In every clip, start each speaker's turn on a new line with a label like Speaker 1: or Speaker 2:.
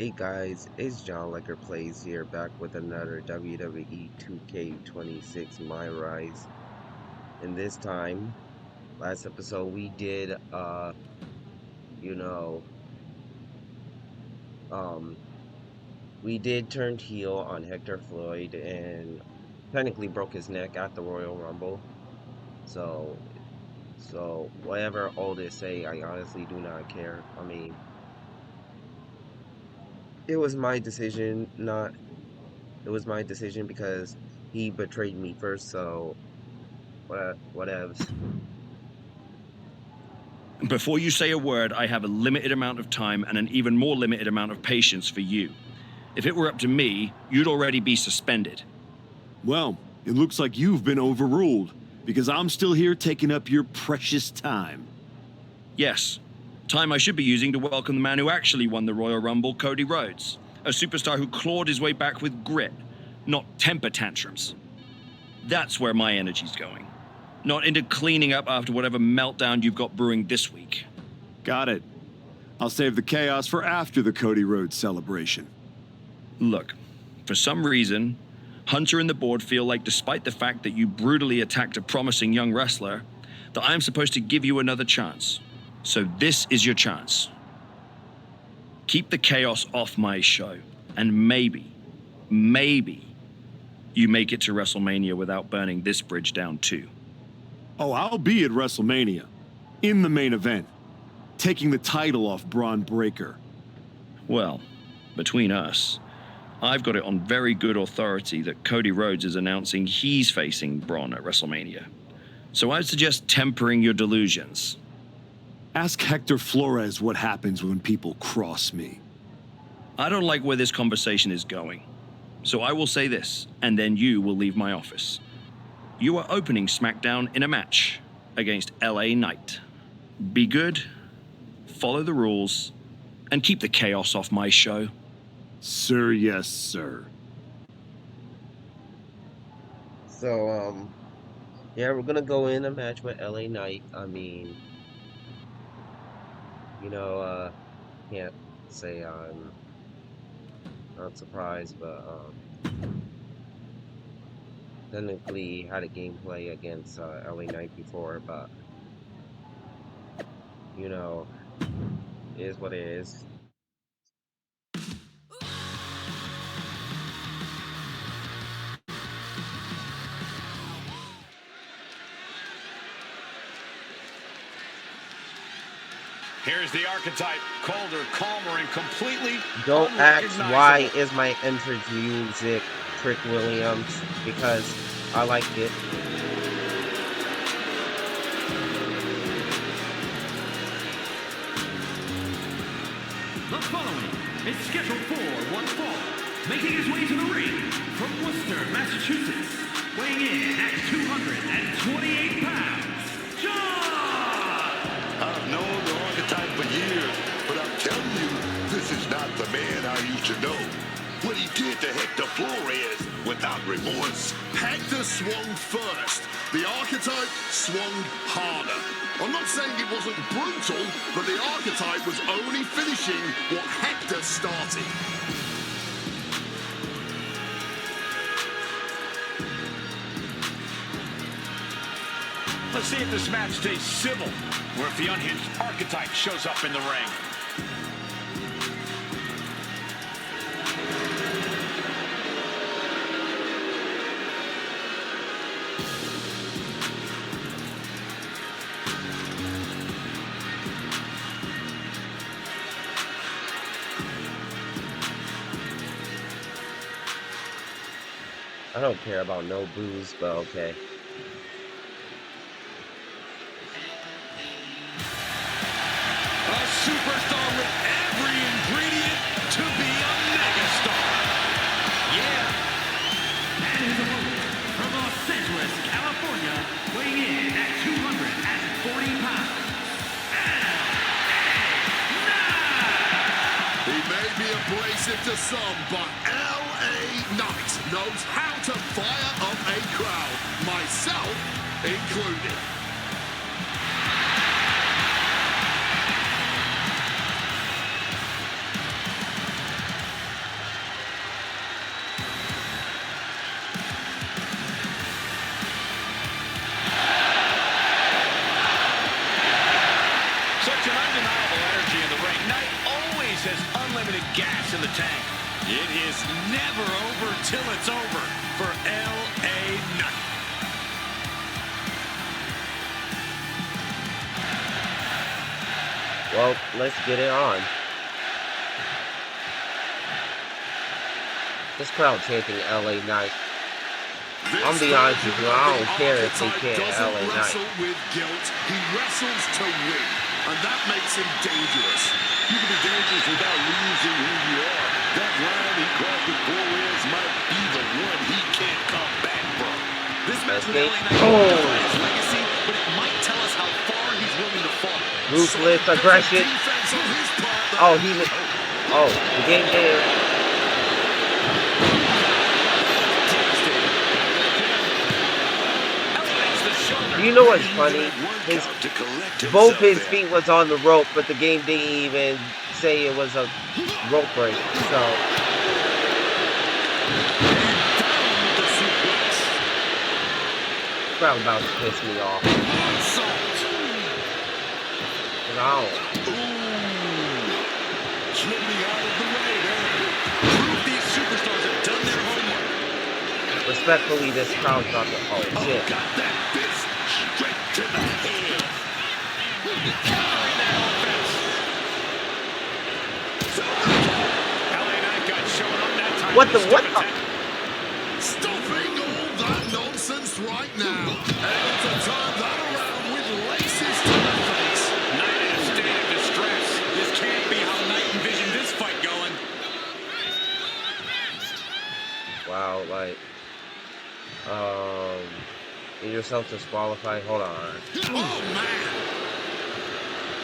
Speaker 1: Hey guys, it's John Licker Plays here, back with another WWE 2K26 MyRise. And this time, last episode we did, you know, um, we did turn heel on Hector Floyd and technically broke his neck at the Royal Rumble. So, so whatever all this say, I honestly do not care. I mean, it was my decision, not, it was my decision because he betrayed me first, so whatevs.
Speaker 2: Before you say a word, I have a limited amount of time and an even more limited amount of patience for you. If it were up to me, you'd already be suspended.
Speaker 3: Well, it looks like you've been overruled, because I'm still here taking up your precious time.
Speaker 2: Yes, time I should be using to welcome the man who actually won the Royal Rumble, Cody Rhodes. A superstar who clawed his way back with grit, not temper tantrums. That's where my energy's going. Not into cleaning up after whatever meltdown you've got brewing this week.
Speaker 3: Got it. I'll save the chaos for after the Cody Rhodes celebration.
Speaker 2: Look, for some reason, Hunter and the board feel like despite the fact that you brutally attacked a promising young wrestler, that I am supposed to give you another chance. So this is your chance. Keep the chaos off my show, and maybe, you make it to WrestleMania without burning this bridge down too.
Speaker 3: Oh, I'll be at WrestleMania, in the main event, taking the title off Braun Breaker.
Speaker 2: Well, between us, I've got it on very good authority that Cody Rhodes is announcing he's facing Braun at WrestleMania. So I'd suggest tempering your delusions.
Speaker 3: Ask Hector Flores what happens when people cross me.
Speaker 2: I don't like where this conversation is going. So I will say this, and then you will leave my office. You are opening SmackDown in a match against LA Knight. Be good, follow the rules, and keep the chaos off my show.
Speaker 3: Sir, yes, sir.
Speaker 1: So, yeah, we're gonna go in a match with LA Knight. I mean, can't say I'm not surprised, but, technically had a gameplay against, LA Knight before, but, you know, it is what it is.
Speaker 4: Here's the archetype, colder, calmer, and completely
Speaker 1: Don't ask why
Speaker 4: unrecognizable.
Speaker 1: is my entrance music Trick Williams, because I like it.
Speaker 5: The following is scheduled for one fall, making his way to the ring from Worcester, Massachusetts, weighing in at 228 pounds, John!
Speaker 6: I've known the archetype for years, but I'm telling you, this is not the man I used to know. What he did to Hector Flores without remorse. Hector swung first. The archetype swung harder. I'm not saying it wasn't brutal, but the archetype was only finishing what Hector started.
Speaker 4: Let's see if this match stays civil, or if the unhinged archetype shows up in the ring.
Speaker 1: I don't care about no booze, but okay.
Speaker 4: A superstar with every ingredient to be a megastar.
Speaker 5: Yeah! And his opponent from Los Angeles, California, weighing in at 240 pounds,
Speaker 6: He may be abrasive to some, but L.A. Knight knows how to fire up a crowd, myself included.
Speaker 4: gas in the tank. It is never over till it's over for LA Knight.
Speaker 1: Well, let's get it on. This crowd chanting LA Knight. I'm gonna be honest with you, I don't care if they chant LA Knight.
Speaker 6: With guilt, he wrestles to win, and that makes him dangerous. You can be dangerous without losing who you are. That line he crossed with Flores might be the one he can't come back from. This match with LA Knight won't his legacy, but it might tell us how far he's willing to fall.
Speaker 1: Ruthless aggression. Oh, the game there. You know what's funny? Both his feet was on the rope, but the game didn't even say it was a rope break. So crowd about to piss me off. Respectfully, this crowd's about to. Oh shit. What the?
Speaker 6: Stopping all that nonsense right now. Able to turn that around with laces to the face.
Speaker 4: Knight in a state of distress. This can't be how Knight envisioned this fight going.
Speaker 1: Wow, like, get yourself disqualified. Hold on.
Speaker 6: Oh man!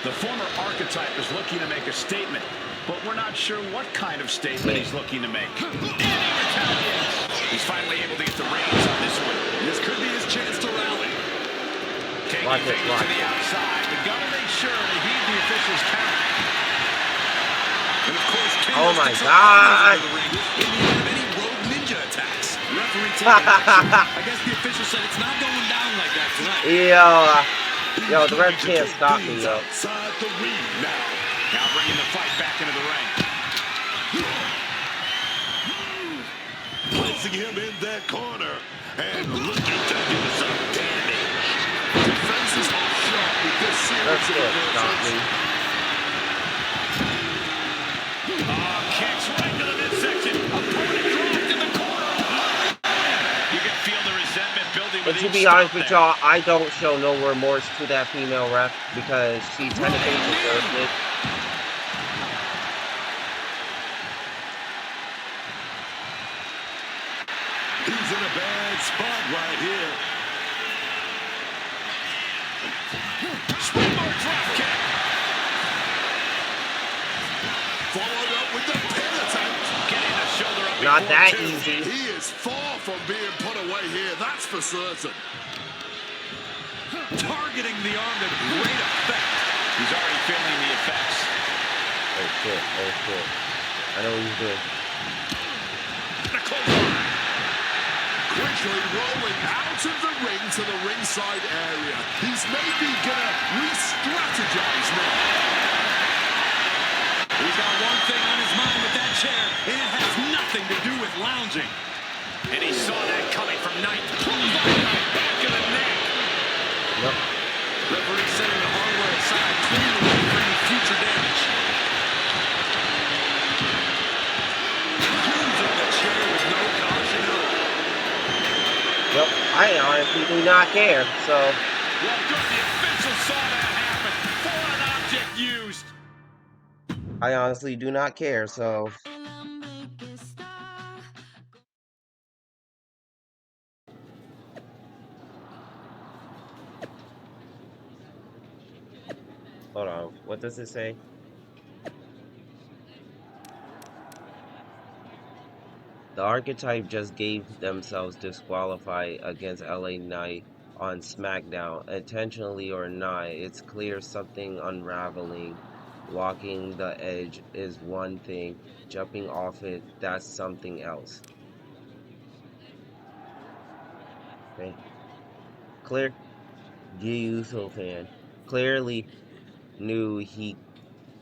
Speaker 4: The former archetype is looking to make a statement, but we're not sure what kind of statement he's looking to make. And he retaliates. He's finally able to get the reins on this one. This could be his chance to rally. Taking things to the outside, but gotta make sure to heed the official's count. And of course,
Speaker 1: oh my God!
Speaker 4: In the event of any rogue ninja attacks, referee taking action. I guess the official said it's not going down like that tonight.
Speaker 1: Yo, the ref can't stop me, yo.
Speaker 6: Outside the ring now.
Speaker 4: Now bringing the fight back into the ring.
Speaker 6: Placing him in that corner and looking to do some damage. Defenses are sharp with this series of advances.
Speaker 4: Kicks right to the midsection. Opponent dropped in the corner. You can feel the resentment building.
Speaker 1: But to be honest with y'all, I don't show no remorse to that female ref because she technically deserves it.
Speaker 6: He's in a bad spot right here.
Speaker 4: Springboard drop kick.
Speaker 6: Followed up with the pin attempt.
Speaker 4: Getting the shoulder up.
Speaker 1: Not that
Speaker 6: Two.
Speaker 1: easy.
Speaker 6: He is far from being put away here, that's for certain.
Speaker 4: Targeting the arm to great effect. He's already feeling the effects.
Speaker 1: Oh shit. I know what he's doing.
Speaker 6: Quickly rolling out of the ring to the ringside area. He's maybe gonna re-strategize now.
Speaker 4: He's got one thing on his mind with that chair, and it has nothing to do with lounging. And he saw that coming from Knight. Back of the neck.
Speaker 1: Yep.
Speaker 4: Referee setting the hardware aside, clearing the way for any future damage. Using the chair with no caution at all.
Speaker 1: Yep. I honestly do not care. So.
Speaker 4: Well, good. The official saw that happen. Foreign object used.
Speaker 1: I honestly do not care. So. Hold on. What does it say? The Archetype just gave themselves disqualified against LA Knight on SmackDown. Intentionally or not, it's clear something unraveling. Walking the edge is one thing. Jumping off it, that's something else. Okay. Clear. Jey Uso fan clearly knew he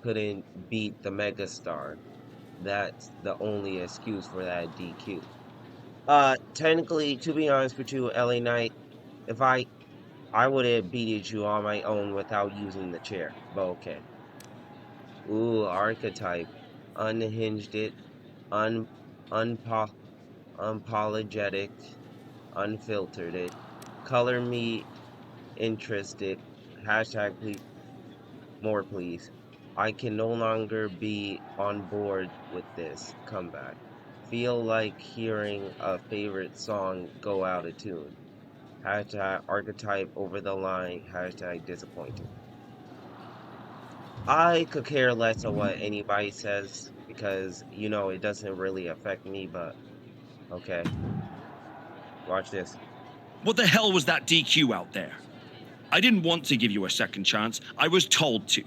Speaker 1: couldn't beat the megastar. that's the only excuse for that DQ. Technically, to be honest with you, LA Knight, if I would have beaten you on my own without using the chair, but okay. Ooh, archetype, unhinged it, un unpo unapologetic, unfiltered it, color me interested, hashtag please, more please. I can no longer be on board with this comeback. Feel like hearing a favorite song go out of tune. Hashtag archetype over the line. Hashtag disappointed. I could care less of what anybody says because, it doesn't really affect me, but okay. Watch this.
Speaker 2: What the hell was that DQ out there? I didn't want to give you a second chance. I was told to.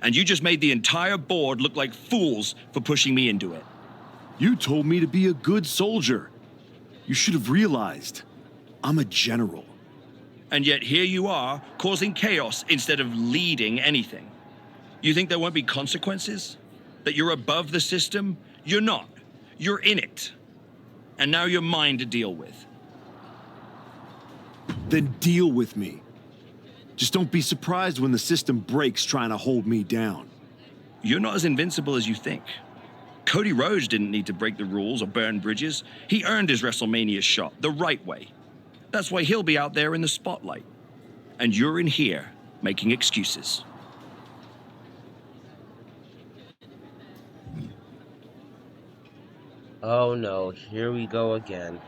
Speaker 2: And you just made the entire board look like fools for pushing me into it.
Speaker 3: You told me to be a good soldier. You should have realized I'm a general.
Speaker 2: And yet here you are, causing chaos instead of leading anything. You think there won't be consequences? That you're above the system? You're not. You're in it. And now you're mine to deal with.
Speaker 3: Then deal with me. Just don't be surprised when the system breaks trying to hold me down.
Speaker 2: You're not as invincible as you think. Cody Rhodes didn't need to break the rules or burn bridges. He earned his WrestleMania shot the right way. That's why he'll be out there in the spotlight. And you're in here making excuses.
Speaker 1: Oh no, here we go again.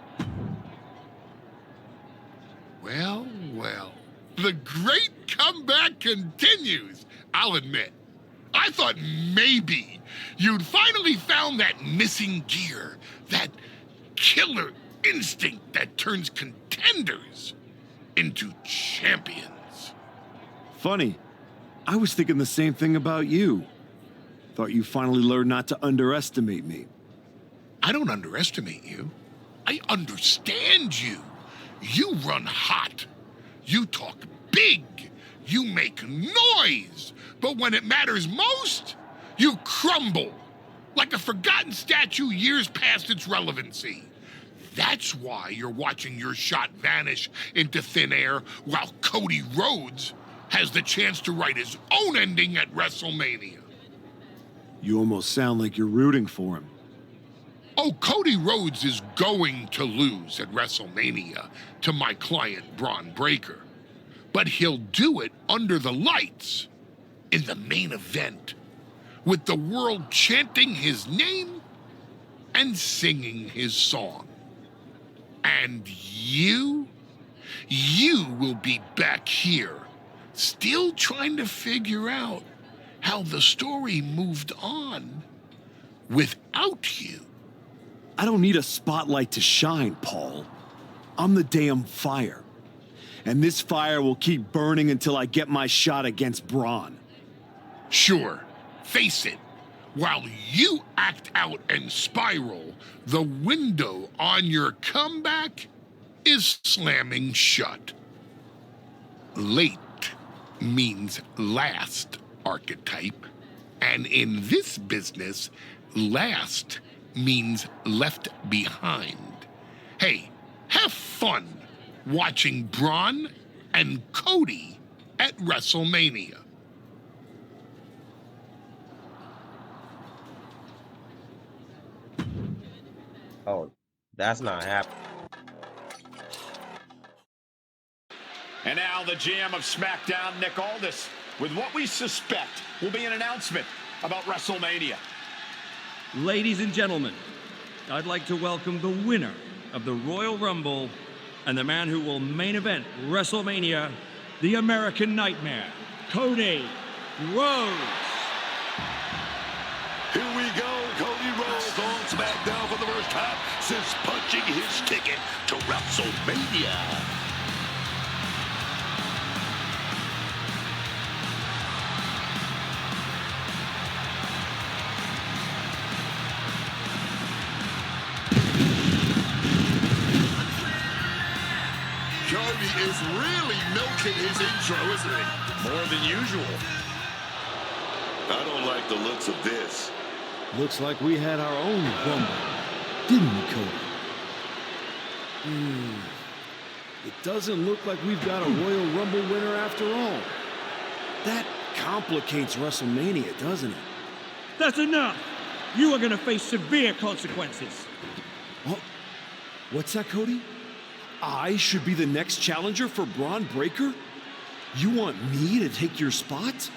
Speaker 6: Well, well. The great comeback continues, I'll admit. I thought maybe you'd finally found that missing gear, that killer instinct that turns contenders into champions.
Speaker 3: Funny, I was thinking the same thing about you. Thought you finally learned not to underestimate me.
Speaker 6: I don't underestimate you. I understand you. You run hot. You talk big. You make noise. But when it matters most, you crumble. Like a forgotten statue years past its relevancy. That's why you're watching your shot vanish into thin air while Cody Rhodes has the chance to write his own ending at WrestleMania.
Speaker 3: You almost sound like you're rooting for him.
Speaker 6: Oh, Cody Rhodes is going to lose at WrestleMania to my client, Braun Breaker. But he'll do it under the lights in the main event, with the world chanting his name and singing his song. And you will be back here, still trying to figure out how the story moved on without you.
Speaker 3: I don't need a spotlight to shine, Paul. I'm the damn fire. And this fire will keep burning until I get my shot against Braun.
Speaker 6: Sure, face it. While you act out and spiral, the window on your comeback is slamming shut. Late means last, archetype. And in this business, last means left behind. Hey, have fun watching Braun and Cody at WrestleMania.
Speaker 1: Oh, that's not happening.
Speaker 4: And now the GM of SmackDown, Nick Aldis, with what we suspect will be an announcement about WrestleMania.
Speaker 5: Ladies and gentlemen, I'd like to welcome the winner of the Royal Rumble and the man who will main event WrestleMania, the American Nightmare, Cody Rhodes.
Speaker 6: Here we go, Cody Rhodes on SmackDown for the first time since punching his ticket to WrestleMania. Cody is really milking his intro, isn't he?
Speaker 4: More than usual.
Speaker 6: I don't like the looks of this.
Speaker 3: Looks like we had our own Rumble, didn't we, Cody? It doesn't look like we've got a Royal Rumble winner after all. That complicates WrestleMania, doesn't it?
Speaker 7: That's enough! You are gonna face severe consequences.
Speaker 3: Oh, what's that, Cody? I should be the next challenger for Braun Breaker? You want me to take your spot?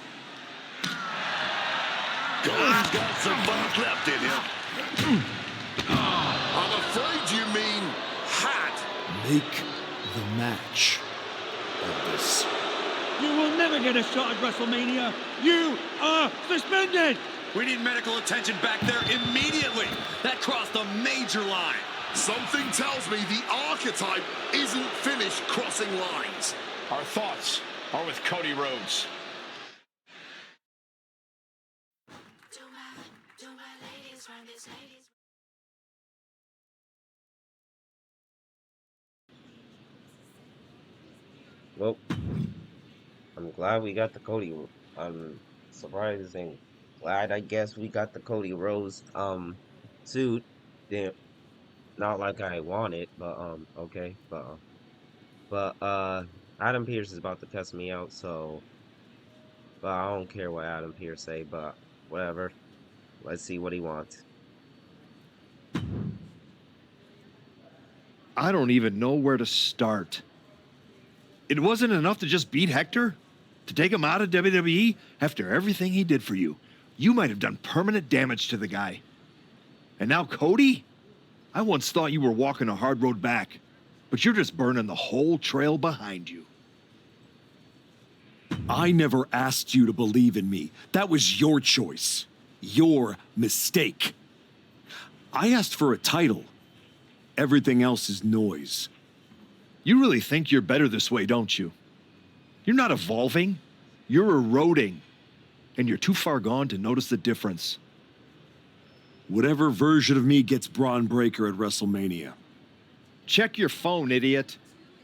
Speaker 6: Cody's got some funk left in him. I'm afraid you mean hat.
Speaker 3: Make the match, Elvis.
Speaker 7: You will never get a shot at WrestleMania. You are suspended!
Speaker 8: We need medical attention back there immediately. That crossed a major line.
Speaker 6: Something tells me the archetype isn't finished crossing lines.
Speaker 4: Our thoughts are with Cody Rhodes.
Speaker 1: Well, I'm glad we got the Cody. I'm surprised and glad, I guess, we got the Cody Rhodes suit. Damn, not like I want it, but okay, but Adam Pearce is about to test me out, so but I don't care what Adam Pearce say, but whatever. Let's see what he wants.
Speaker 2: I don't even know where to start. It wasn't enough to just beat Hector? To take him out of WWE after everything he did for you? You might have done permanent damage to the guy. And now Cody? I once thought you were walking a hard road back, but you're just burning the whole trail behind you.
Speaker 3: I never asked you to believe in me. That was your choice. Your mistake. I asked for a title. Everything else is noise.
Speaker 2: You really think you're better this way, don't you? You're not evolving. You're eroding. And you're too far gone to notice the difference.
Speaker 3: Whatever version of me gets Braun Breaker at WrestleMania.
Speaker 2: Check your phone, idiot.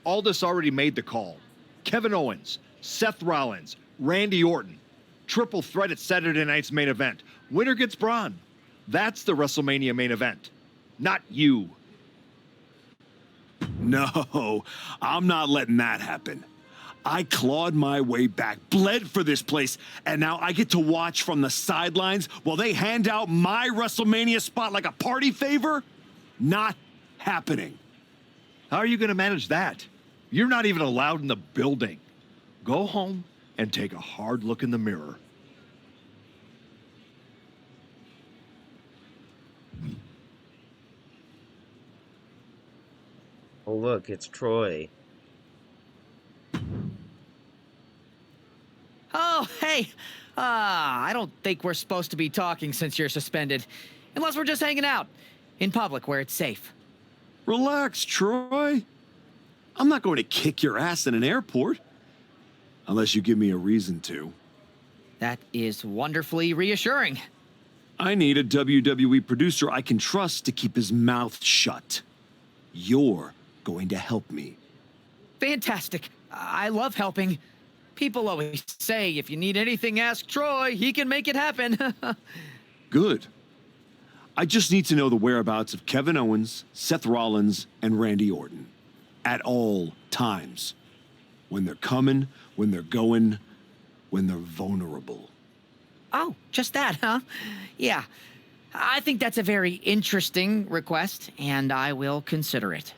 Speaker 2: Aldous already made the call. Kevin Owens, Seth Rollins, Randy Orton. Triple threat at Saturday night's main event. Winner gets Braun. That's the WrestleMania main event. Not you.
Speaker 3: No, I'm not letting that happen. I clawed my way back, bled for this place, and now I get to watch from the sidelines while they hand out my WrestleMania spot like a party favor? Not happening.
Speaker 2: How are you going to manage that? You're not even allowed in the building. Go home and take a hard look in the mirror.
Speaker 1: Oh look, it's Troy.
Speaker 9: Oh, hey. I don't think we're supposed to be talking since you're suspended. Unless we're just hanging out. In public, where it's safe.
Speaker 3: Relax, Troy. I'm not going to kick your ass in an airport. Unless you give me a reason to.
Speaker 9: That is wonderfully reassuring.
Speaker 3: I need a WWE producer I can trust to keep his mouth shut. You're going to help me.
Speaker 9: Fantastic. I love helping. People always say, if you need anything, ask Troy. He can make it happen.
Speaker 3: Good. I just need to know the whereabouts of Kevin Owens, Seth Rollins, and Randy Orton. At all times. When they're coming, when they're going, when they're vulnerable.
Speaker 9: Oh, just that, huh? Yeah. I think that's a very interesting request, and I will consider it.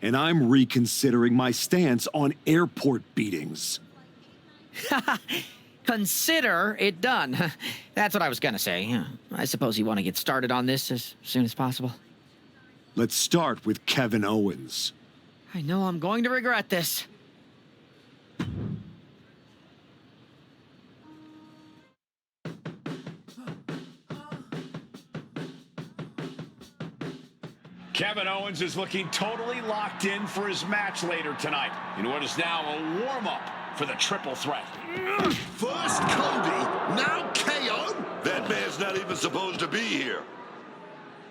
Speaker 3: And I'm reconsidering my stance on airport beatings.
Speaker 9: Consider it done. That's what I was gonna say. I suppose you want to get started on this as soon as possible.
Speaker 3: Let's start with Kevin Owens.
Speaker 9: I know I'm going to regret this.
Speaker 4: Kevin Owens is looking totally locked in for his match later tonight in what is now a warm-up for the triple threat.
Speaker 6: First Cody, now KO? That man's not even supposed to be here.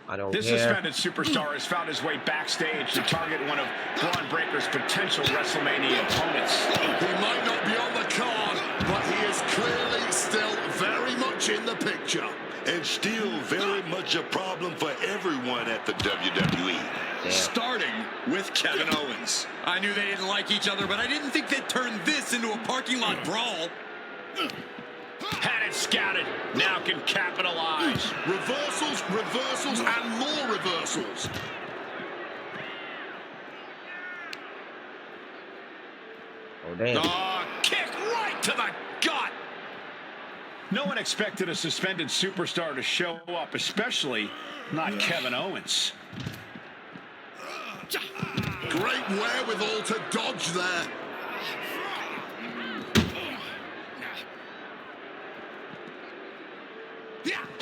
Speaker 1: I don't
Speaker 4: This
Speaker 1: care.
Speaker 4: suspended superstar has found his way backstage to target one of Braun Breaker's potential WrestleMania opponents.
Speaker 6: He might not be on the card, but he is clearly still very much in the picture. and still very much a problem for everyone at the WWE.
Speaker 1: Damn.
Speaker 8: Starting with Kevin Owens. I knew they didn't like each other, but I didn't think they'd turn this into a parking lot brawl.
Speaker 4: Had it scouted. Now can capitalize.
Speaker 6: Reversals, reversals, and more reversals.
Speaker 1: Oh, damn.
Speaker 4: Kick right to the gut. No one expected a suspended superstar to show up, especially not Kevin Owens.
Speaker 6: Great wherewithal to dodge there.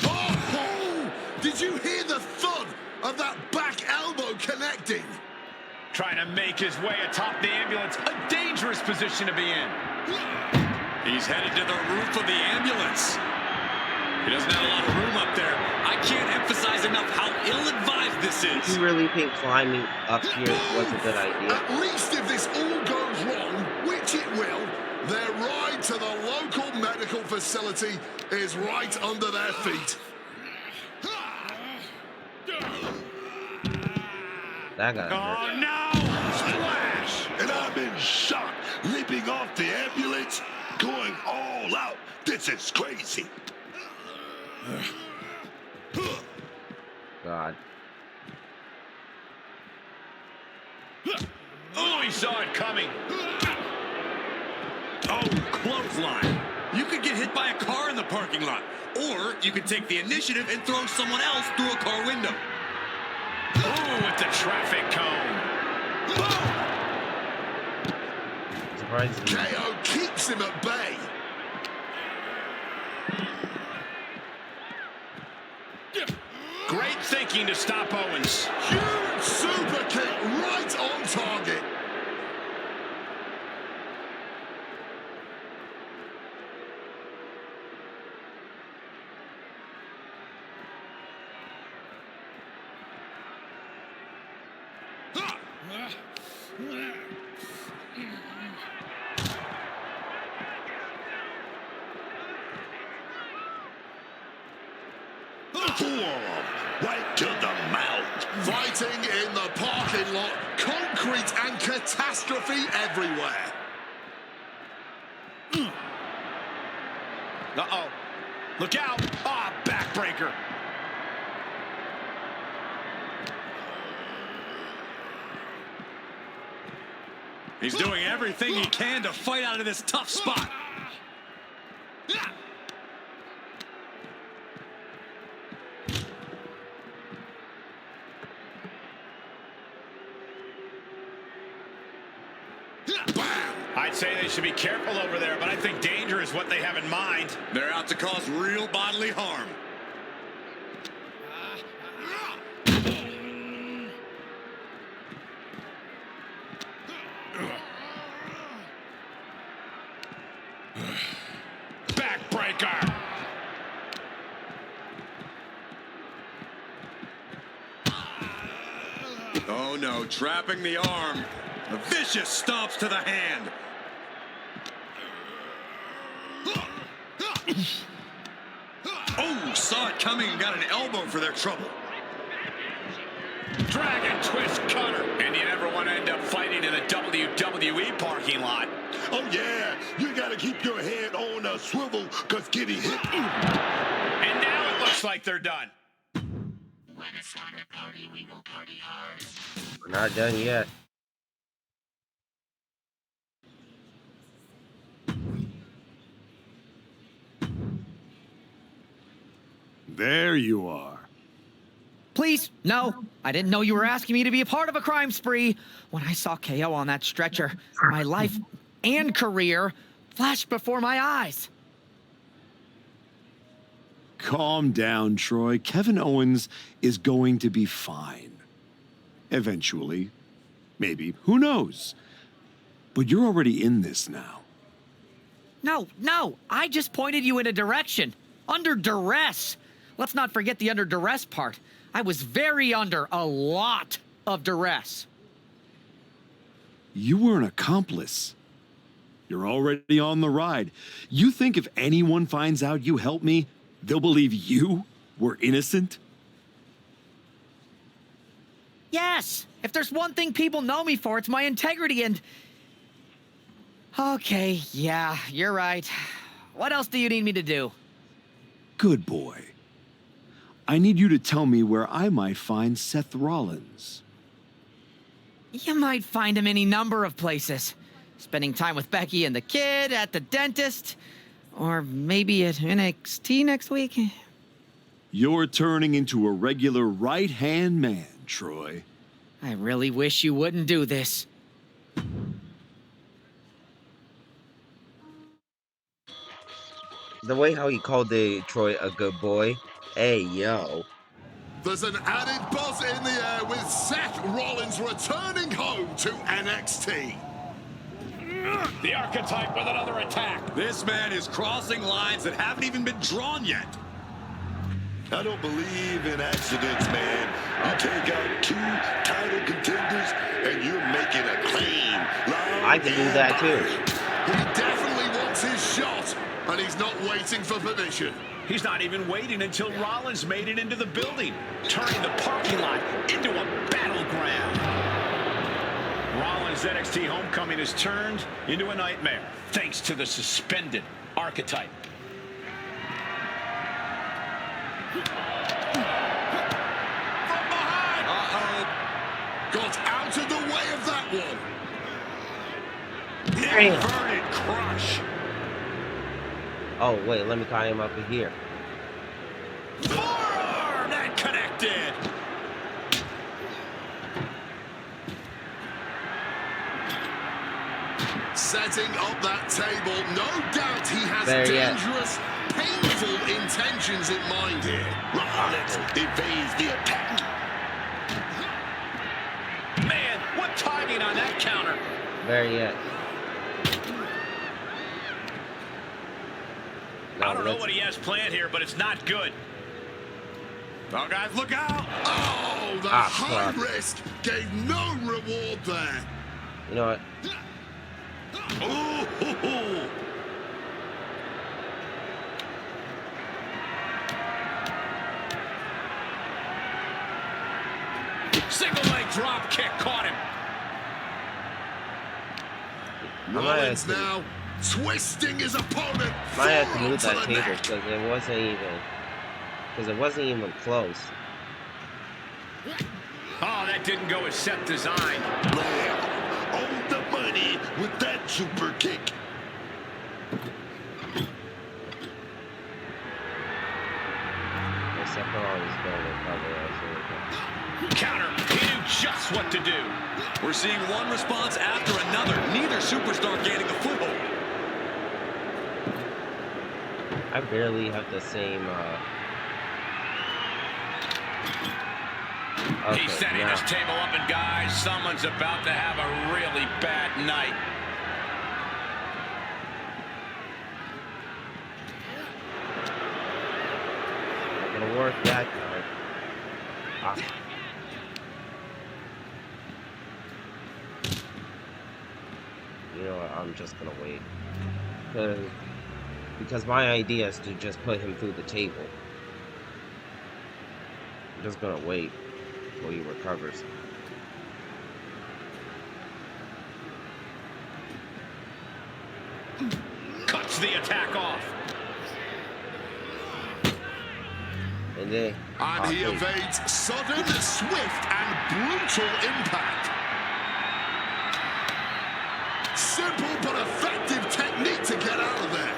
Speaker 6: Oh! Did you hear the thud of that back elbow connecting?
Speaker 4: Trying to make his way atop the ambulance. A dangerous position to be in.
Speaker 8: He's headed to the roof of the ambulance. He doesn't have a lot of room up there. I can't emphasize enough how ill-advised this is.
Speaker 1: You really think climbing up here was a good idea?
Speaker 6: At least if this all goes wrong, which it will, their ride to the local medical facility is right under their feet.
Speaker 1: That got hurt.
Speaker 4: Oh, no! Splash!
Speaker 6: And I'm in shock, leaping off the ambulance, going all out. This is crazy.
Speaker 1: God.
Speaker 4: Oh, he saw it coming.
Speaker 8: Oh, clothesline. You could get hit by a car in the parking lot. Or you could take the initiative and throw someone else through a car window.
Speaker 4: Oh, with the traffic cone.
Speaker 1: Surprisingly.
Speaker 6: KO keeps him at bay.
Speaker 4: Great thinking to stop Owens.
Speaker 6: Huge super kick right on target. Forearm right to the mouth. Fighting in the parking lot, concrete and catastrophe everywhere.
Speaker 4: Uh-oh. Look out. Ah, backbreaker.
Speaker 8: He's doing everything he can to fight out of this tough spot.
Speaker 4: I'd say they should be careful over there, but I think danger is what they have in mind.
Speaker 8: They're out to cause real bodily harm.
Speaker 4: Backbreaker.
Speaker 8: Oh no, trapping the arm. A vicious stomps to the hand. Oh, saw it coming and got an elbow for their trouble.
Speaker 4: Dragon twist cutter. And you never want to end up fighting in a WWE parking lot.
Speaker 6: Oh yeah, you gotta keep your head on a swivel, cause getting hit.
Speaker 4: And now it looks like they're done.
Speaker 1: We're not done yet.
Speaker 3: There you are.
Speaker 9: Please, no. I didn't know you were asking me to be a part of a crime spree. When I saw KO on that stretcher, my life and career flashed before my eyes.
Speaker 3: Calm down, Troy. Kevin Owens is going to be fine. Eventually. Maybe. Who knows? But you're already in this now.
Speaker 9: No. I just pointed you in a direction. Under duress. Let's not forget the under duress part. I was very under a lot of duress.
Speaker 3: You were an accomplice. You're already on the ride. You think if anyone finds out you helped me, they'll believe you were innocent?
Speaker 9: Yes! If there's one thing people know me for, it's my integrity and... Okay, yeah, you're right. What else do you need me to do?
Speaker 3: Good boy. I need you to tell me where I might find Seth Rollins.
Speaker 9: You might find him any number of places. Spending time with Becky and the kid, at the dentist, or maybe at NXT next week.
Speaker 3: You're turning into a regular right-hand man, Troy.
Speaker 9: I really wish you wouldn't do this.
Speaker 1: The way how he called Troy a good boy. Hey, yo.
Speaker 6: There's an added buzz in the air with Seth Rollins returning home to NXT.
Speaker 4: The Archetype with another attack.
Speaker 8: This man is crossing lines that haven't even been drawn yet.
Speaker 6: I don't believe in accidents, man. You take out 2 title contenders and you're making a claim.
Speaker 1: I can do that too.
Speaker 6: He definitely wants his shot, and he's not waiting for permission.
Speaker 4: He's not even waiting until Rollins made it into the building, turning the parking lot into a battleground. Rollins' NXT homecoming has turned into a nightmare, thanks to the suspended Archetype.
Speaker 6: From behind! Got out of the way of that one.
Speaker 4: Inverted crush.
Speaker 1: Oh, wait, let me tie him up in here.
Speaker 4: Forearm that connected.
Speaker 6: Setting up that table, no doubt he has dangerous, painful intentions in mind here. Rollins evades the attack.
Speaker 4: Man, what timing on that counter.
Speaker 1: Very yet.
Speaker 4: I don't know what he has planned here, but it's not good. Oh, guys, look out!
Speaker 6: Oh, the high risk gave no reward there.
Speaker 1: You know what?
Speaker 6: Ooh.
Speaker 4: Single leg drop kick caught him.
Speaker 6: Rollins now twisting his opponent.
Speaker 1: Might have to move that table because it wasn't even close.
Speaker 4: Oh, that didn't go as Seth designed.
Speaker 6: Well, on the money with that super kick.
Speaker 1: Seth Rollins is going to recover.
Speaker 4: Counter. He knew just what to do.
Speaker 8: We're seeing one response after another. Neither superstar gaining a foothold.
Speaker 1: I barely have the same. Okay,
Speaker 4: He's setting this table up, and guys, someone's about to have a really bad night.
Speaker 1: Not gonna work that time. You know what? I'm just gonna wait. Because my idea is to just put him through the table. I'm just gonna wait till he recovers.
Speaker 4: Cuts the attack off.
Speaker 1: And then
Speaker 6: He evades sudden, swift, and brutal impact. Simple but effective technique to get out of there.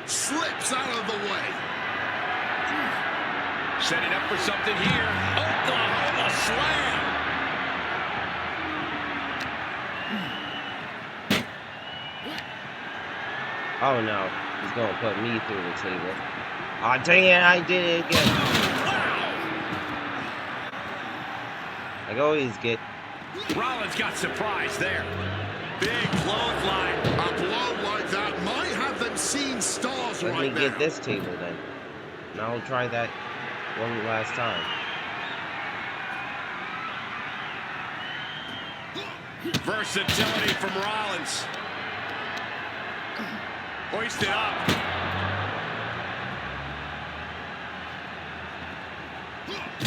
Speaker 6: Slips out of the way.
Speaker 4: Setting up for something here. Oklahoma slam.
Speaker 1: oh no, he's gonna put me through the table. Oh dang it, I did it again. I always get.
Speaker 4: Rollins got surprised there. Big clothesline.
Speaker 6: A blow like that might have them seeing stars
Speaker 1: Let
Speaker 6: right
Speaker 1: me
Speaker 6: now.
Speaker 1: get this table then. And I'll try that one last time.
Speaker 4: Versatility from Rollins. Hoisted up.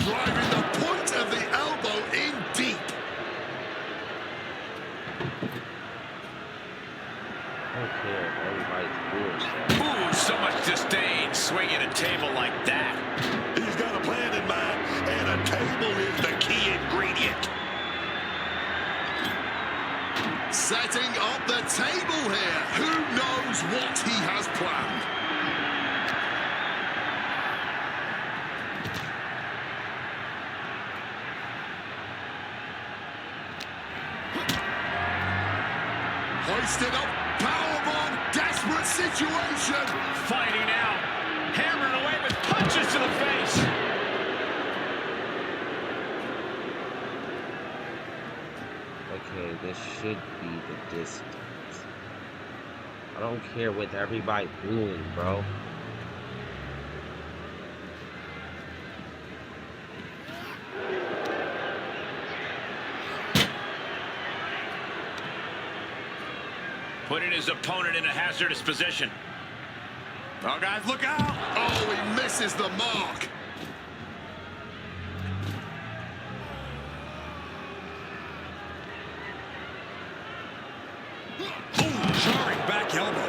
Speaker 6: Driving the point of the elbow in deep.
Speaker 1: Okay, everybody's doing that.
Speaker 4: Ooh, so much disdain swinging a table like that.
Speaker 6: He's got a plan in mind, and a table is the key ingredient. Setting up the table here. Who knows what he has planned? Hoisted up, powerbomb, desperate situation.
Speaker 4: Fighting out, hammering away with punches to the face.
Speaker 1: Okay, this should be the distance. I don't care what everybody doing, bro.
Speaker 4: Putting his opponent in a hazardous position. Oh, guys, look out!
Speaker 6: Oh, he misses the mark.
Speaker 4: Ooh, jarring back elbow.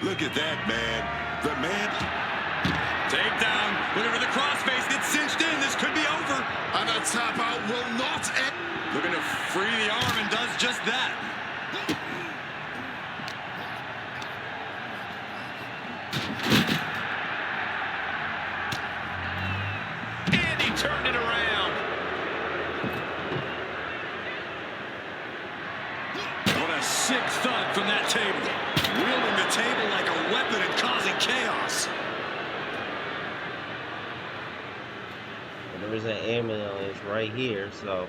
Speaker 6: Look at that, man. The man.
Speaker 8: Takedown. Whenever the crossface gets cinched in, this could be over.
Speaker 6: And a tap out will not end.
Speaker 8: Looking to free the arm and does just that.
Speaker 4: And he turned it around.
Speaker 8: What a sick thud from that table. Wielding the table like a weapon and causing chaos.
Speaker 1: There's an ambulance right here, so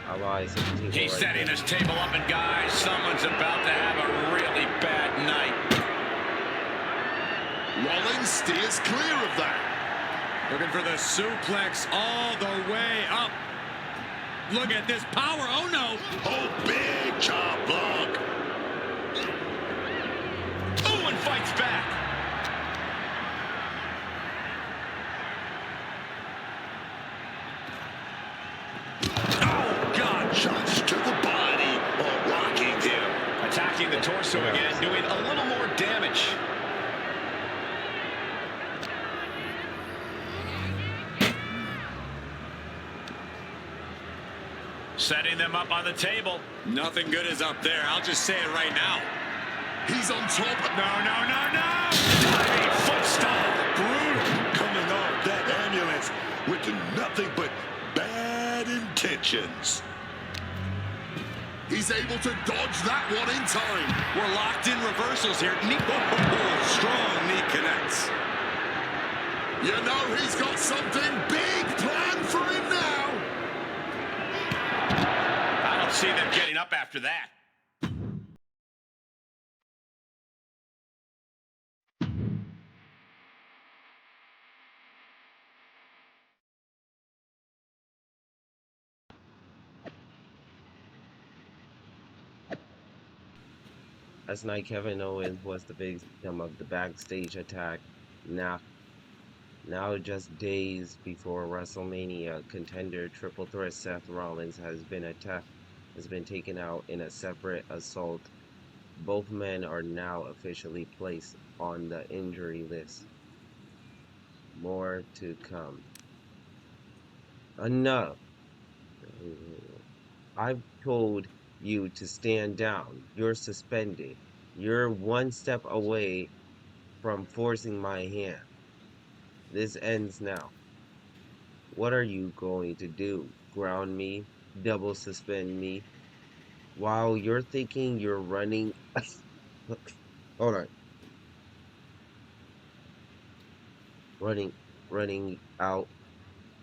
Speaker 1: I'll buy something.
Speaker 4: He's
Speaker 1: right
Speaker 4: setting
Speaker 1: there.
Speaker 4: his table up, and guys, someone's about to have a really bad night.
Speaker 6: Rollins steers clear of that.
Speaker 8: Looking for the suplex all the way up. Look at this power. Oh, no.
Speaker 6: Oh, big chop block.
Speaker 4: Owen fights back.
Speaker 6: Oh, God, shots to the body or rocking him.
Speaker 4: Attacking the torso again, doing a little more damage. Setting them up on the table.
Speaker 8: Nothing good is up there. I'll just say it right now.
Speaker 6: He's on top.
Speaker 4: No. Diving foot stomp.
Speaker 6: Brutal. Coming off that ambulance with nothing but bad intentions. He's able to dodge that one in time.
Speaker 8: We're locked in reversals here. Knee. Strong knee connects.
Speaker 6: You know he's got something big planned for him now.
Speaker 4: I don't see them getting up after that.
Speaker 1: Last night, Kevin Owens was the victim of the backstage attack. Now just days before WrestleMania, contender Triple Threat Seth Rollins has been taken out in a separate assault. Both men are now officially placed on the injury list. More to come. Enough. I've told you to stand down. You're suspended. You're one step away from forcing my hand. This ends now. What are you going to do? Ground me? Double suspend me? While you're thinking you're running... Hold on. Running out.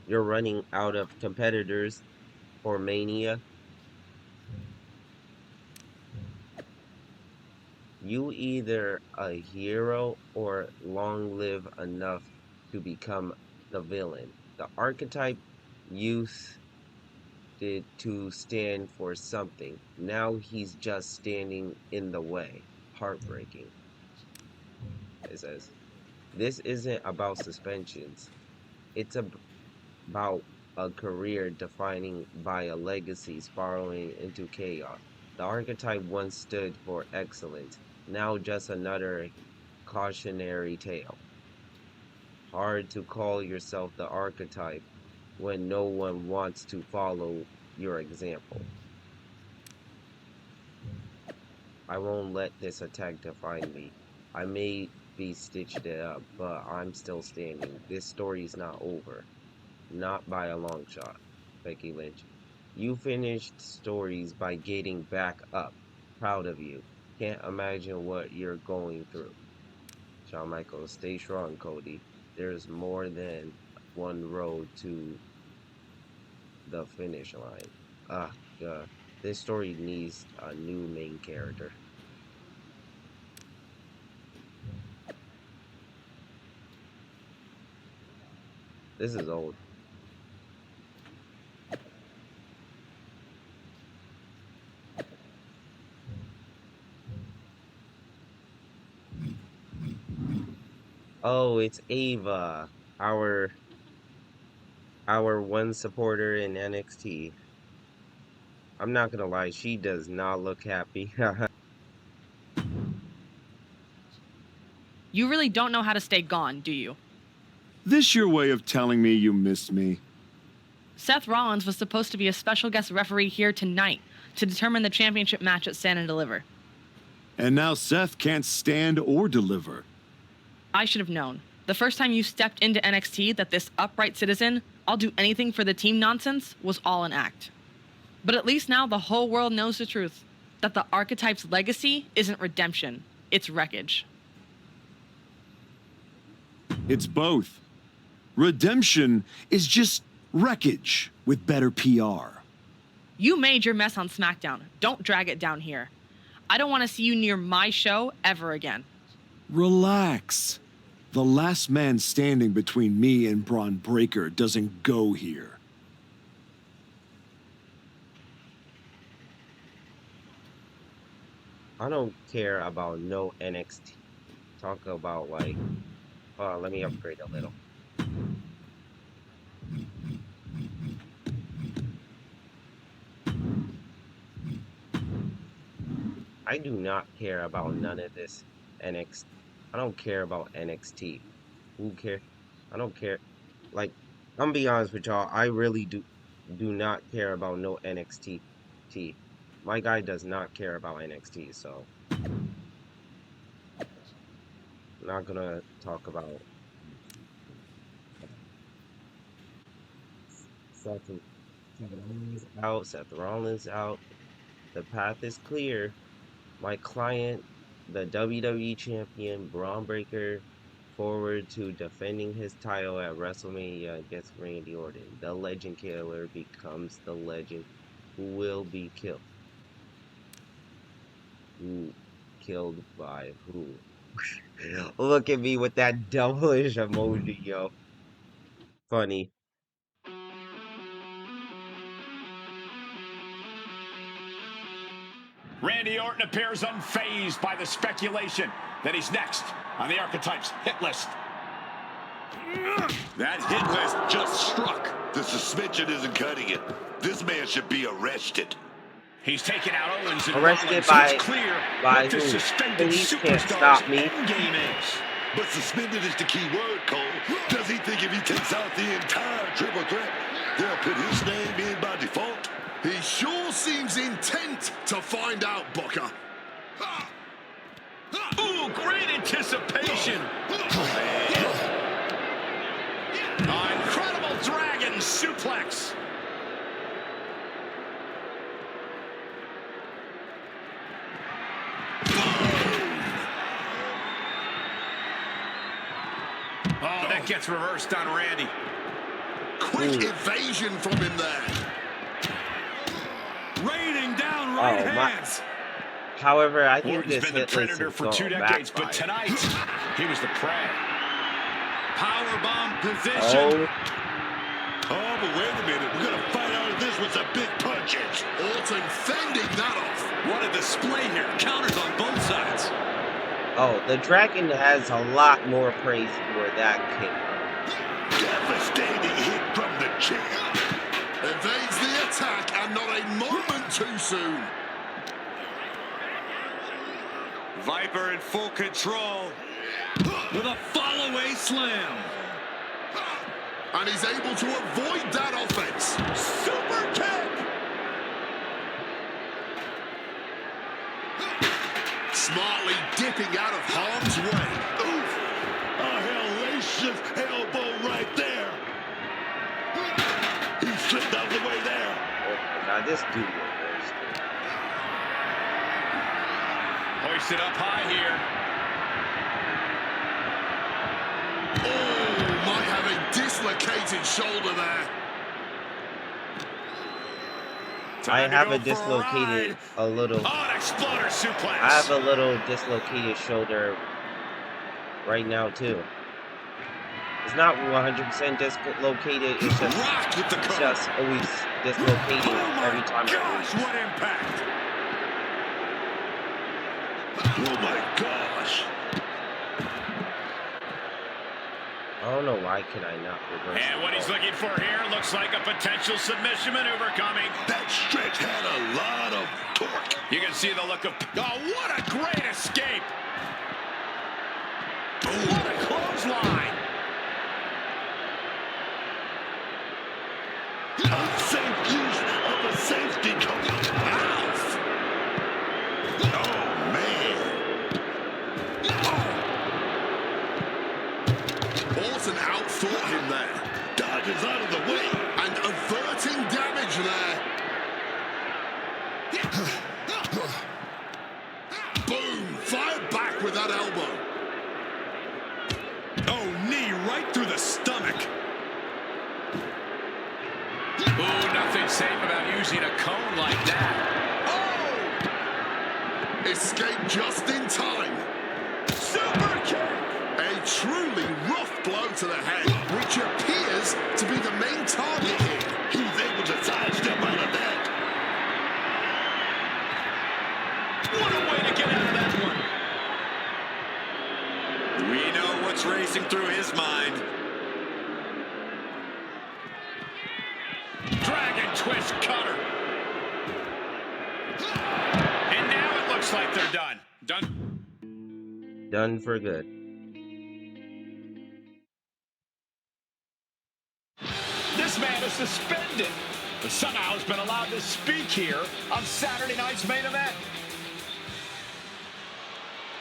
Speaker 1: You're running out of competitors for Mania. You either a hero or long live enough to become the villain. The archetype youth to stand for something. Now he's just standing in the way. Heartbreaking. It says, this isn't about suspensions. It's about a career defining by a legacy spiraling into chaos. The archetype once stood for excellence, now just another cautionary tale. Hard to call yourself the archetype when no one wants to follow your example. I won't let this attack define me. I may be stitched it up, but I'm still standing. This story's not over. Not by a long shot. Becky Lynch. You finished stories by getting back up. Proud of you. Can't imagine what you're going through. Shawn Michaels, stay strong, Cody. There's more than one road to the finish line. God. This story needs a new main character. This is old. Oh, it's Ava, our one supporter in NXT. I'm not gonna lie, she does not look happy.
Speaker 10: You really don't know how to stay gone, do you?
Speaker 3: This your way of telling me you miss me?
Speaker 10: Seth Rollins was supposed to be a special guest referee here tonight to determine the championship match at Stand and Deliver.
Speaker 3: And now Seth can't stand or deliver.
Speaker 10: I should have known. The first time you stepped into NXT that this upright citizen, I'll do anything for the team nonsense, was all an act. But at least now the whole world knows the truth, that the archetype's legacy isn't redemption, it's wreckage.
Speaker 3: It's both. Redemption is just wreckage with better PR.
Speaker 10: You made your mess on SmackDown. Don't drag it down here. I don't want to see you near my show ever again.
Speaker 3: Relax. The last man standing between me and Braun Breaker doesn't go here.
Speaker 1: I don't care about no NXT. Talk about like, let me upgrade a little. I do not care about none of this NXT. I don't care about NXT. Who cares? I don't care. Like, I'm gonna be honest with y'all. I really do not care about no NXT. My guy does not care about NXT, so I'm not gonna talk about Seth Rollins out. Seth Rollins out. The path is clear. My client, the WWE champion, Braun Breaker, forward to defending his title at WrestleMania against Randy Orton. The Legend Killer becomes the legend who will be killed. Who killed by who? Look at me with that devilish emoji, yo. Funny.
Speaker 4: Randy Orton appears unfazed by the speculation that he's next on the Archetype's hit list.
Speaker 6: That hit list just struck. The suspension isn't cutting it. This man should be arrested.
Speaker 4: He's taken out Owens and
Speaker 1: Arrested
Speaker 4: Rollins. It's clear what the
Speaker 1: who?
Speaker 4: suspended
Speaker 1: Police can't
Speaker 4: superstar's
Speaker 1: stop me.
Speaker 4: endgame is.
Speaker 6: But suspended is the key word, Cole. Does he think if he takes out the entire triple threat, they'll put his name in by default?
Speaker 11: He sure seems intent to find out, Booker.
Speaker 4: Ooh, great anticipation. Incredible dragon suplex. Oh, that gets reversed on Randy.
Speaker 11: Quick evasion from him there.
Speaker 3: Raining down right hands.
Speaker 1: However, I think
Speaker 4: Orton's
Speaker 1: this
Speaker 4: been the
Speaker 1: hit list
Speaker 4: predator
Speaker 1: is
Speaker 4: for
Speaker 1: going
Speaker 4: 2 decades, but
Speaker 1: backfire.
Speaker 4: tonight he was the prey. Powerbomb position.
Speaker 6: Oh, but wait a minute. We're going to fight out this with some big punches.
Speaker 11: Orton fending that off.
Speaker 8: What a display here. Counters on both sides.
Speaker 1: Oh, the Dragon has a lot more praise for that kick.
Speaker 6: Devastating hit from the chair.
Speaker 11: Evades the attack and not a moment too soon.
Speaker 8: Viper in full control with a follow-away slam.
Speaker 11: And he's able to avoid that offense.
Speaker 8: Super kick.
Speaker 11: Smartly dipping out of harm's way.
Speaker 6: Oof! A hellacious elbow right there. He slipped out of the way there.
Speaker 1: Oh my god, this dude reversed.
Speaker 4: Hoisted up high here.
Speaker 11: Oh, might have a dislocated shoulder there.
Speaker 1: I
Speaker 4: Time to
Speaker 1: have
Speaker 4: go
Speaker 1: a
Speaker 4: for
Speaker 1: dislocated,
Speaker 4: ride.
Speaker 1: a little,
Speaker 4: Oh, an exploder suplex.
Speaker 1: I have a little dislocated shoulder right now too. It's not 100% dislocated, it's just,
Speaker 4: Rocked with the
Speaker 1: it's
Speaker 4: cover.
Speaker 1: just always dislocated
Speaker 4: Oh my
Speaker 1: every time I
Speaker 4: gosh,
Speaker 1: move.
Speaker 4: what impact.
Speaker 6: Oh my gosh.
Speaker 1: I don't know why can I not reverse
Speaker 4: And
Speaker 1: it.
Speaker 4: what he's looking for here looks like a potential submission maneuver coming.
Speaker 6: That stretch had a lot of torque.
Speaker 4: You can see the look of... Oh, what a great escape. What a clothesline.
Speaker 6: Unsafe use of a safety cover.
Speaker 4: Ouch.
Speaker 6: Oh, man.
Speaker 11: Orton outthought him there.
Speaker 6: Dodges out of the way.
Speaker 11: And averting damage there. Boom! Fired back with that elbow.
Speaker 8: Oh, knee right through the stomach.
Speaker 4: Ooh, nothing safe about using a cone like that.
Speaker 11: Oh! Escape just in time.
Speaker 4: Super kick.
Speaker 11: A truly rough blow to the head, which appears to be the main target here.
Speaker 6: He's able to sidestep out of that.
Speaker 4: What a way to get out of that one.
Speaker 8: We know what's racing through his mind.
Speaker 4: Dragon twist cutter. And now it looks like they're done.
Speaker 1: Done for good.
Speaker 4: This man is suspended, but somehow has been allowed to speak here on Saturday night's main event.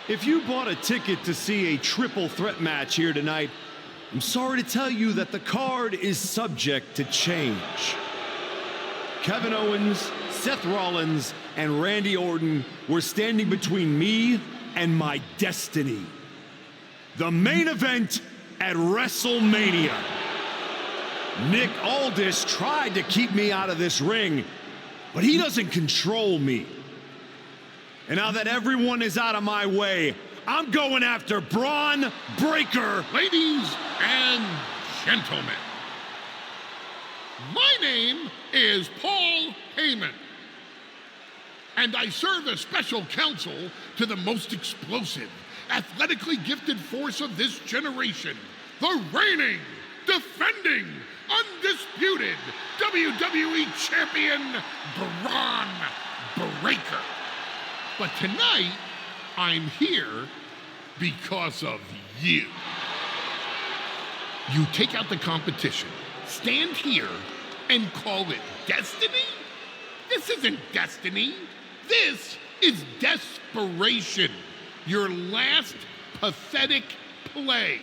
Speaker 3: If you bought a ticket to see a triple threat match here tonight, I'm sorry to tell you that the card is subject to change. Kevin Owens, Seth Rollins, and Randy Orton were standing between me and my destiny. The main event at WrestleMania. Nick Aldis tried to keep me out of this ring, but he doesn't control me. And now that everyone is out of my way, I'm going after Braun Breaker.
Speaker 12: Ladies and gentlemen, my name is Paul Heyman, and I serve as special counsel to the most explosive, athletically gifted force of this generation, the reigning, defending, undisputed WWE Champion, Braun Breaker. But tonight, I'm here because of you. You take out the competition, stand here, and call it destiny? This isn't destiny. This is desperation. Your last pathetic play.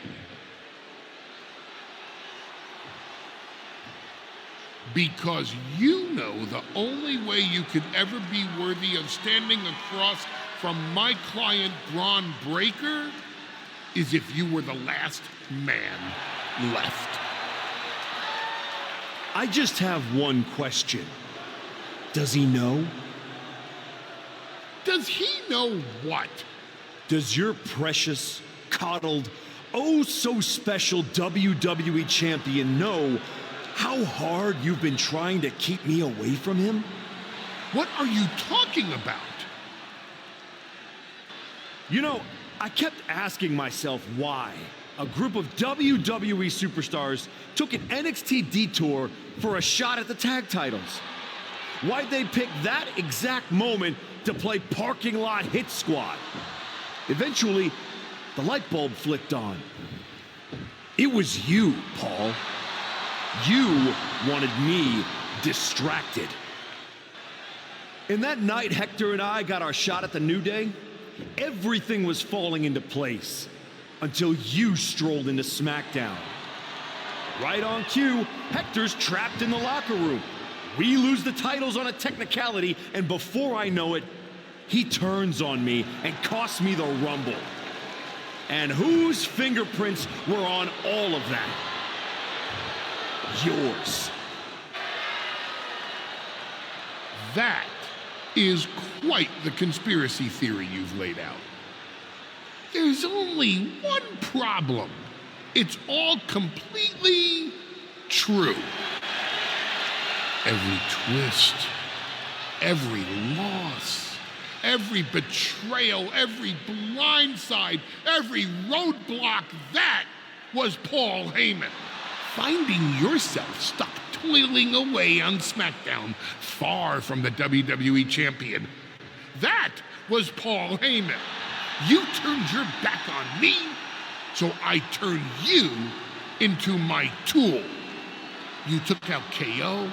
Speaker 12: Because you know the only way you could ever be worthy of standing across from my client Braun Breaker is if you were the last man left.
Speaker 3: I just have one question. Does he know?
Speaker 12: Does he know what?
Speaker 3: Does your precious, coddled, oh so special WWE champion know how hard you've been trying to keep me away from him?
Speaker 12: What are you talking about?
Speaker 3: You know, I kept asking myself why a group of WWE superstars took an NXT detour for a shot at the tag titles. Why'd they pick that exact moment to play parking lot hit squad? Eventually, the light bulb flicked on. It was you, Paul. You wanted me distracted. And that night Hector and I got our shot at the New Day, everything was falling into place until you strolled into SmackDown. Right on cue, Hector's trapped in the locker room. We lose the titles on a technicality, and before I know it, he turns on me and costs me the Rumble. And whose fingerprints were on all of that? Yours.
Speaker 12: That is quite the conspiracy theory you've laid out. There's only one problem. It's all completely true. Every twist, every loss, every betrayal, every blindside, every roadblock, that was Paul Heyman. Finding yourself stuck toiling away on SmackDown, far from the WWE champion, that was Paul Heyman. You turned your back on me, so I turned you into my tool. You took out KO,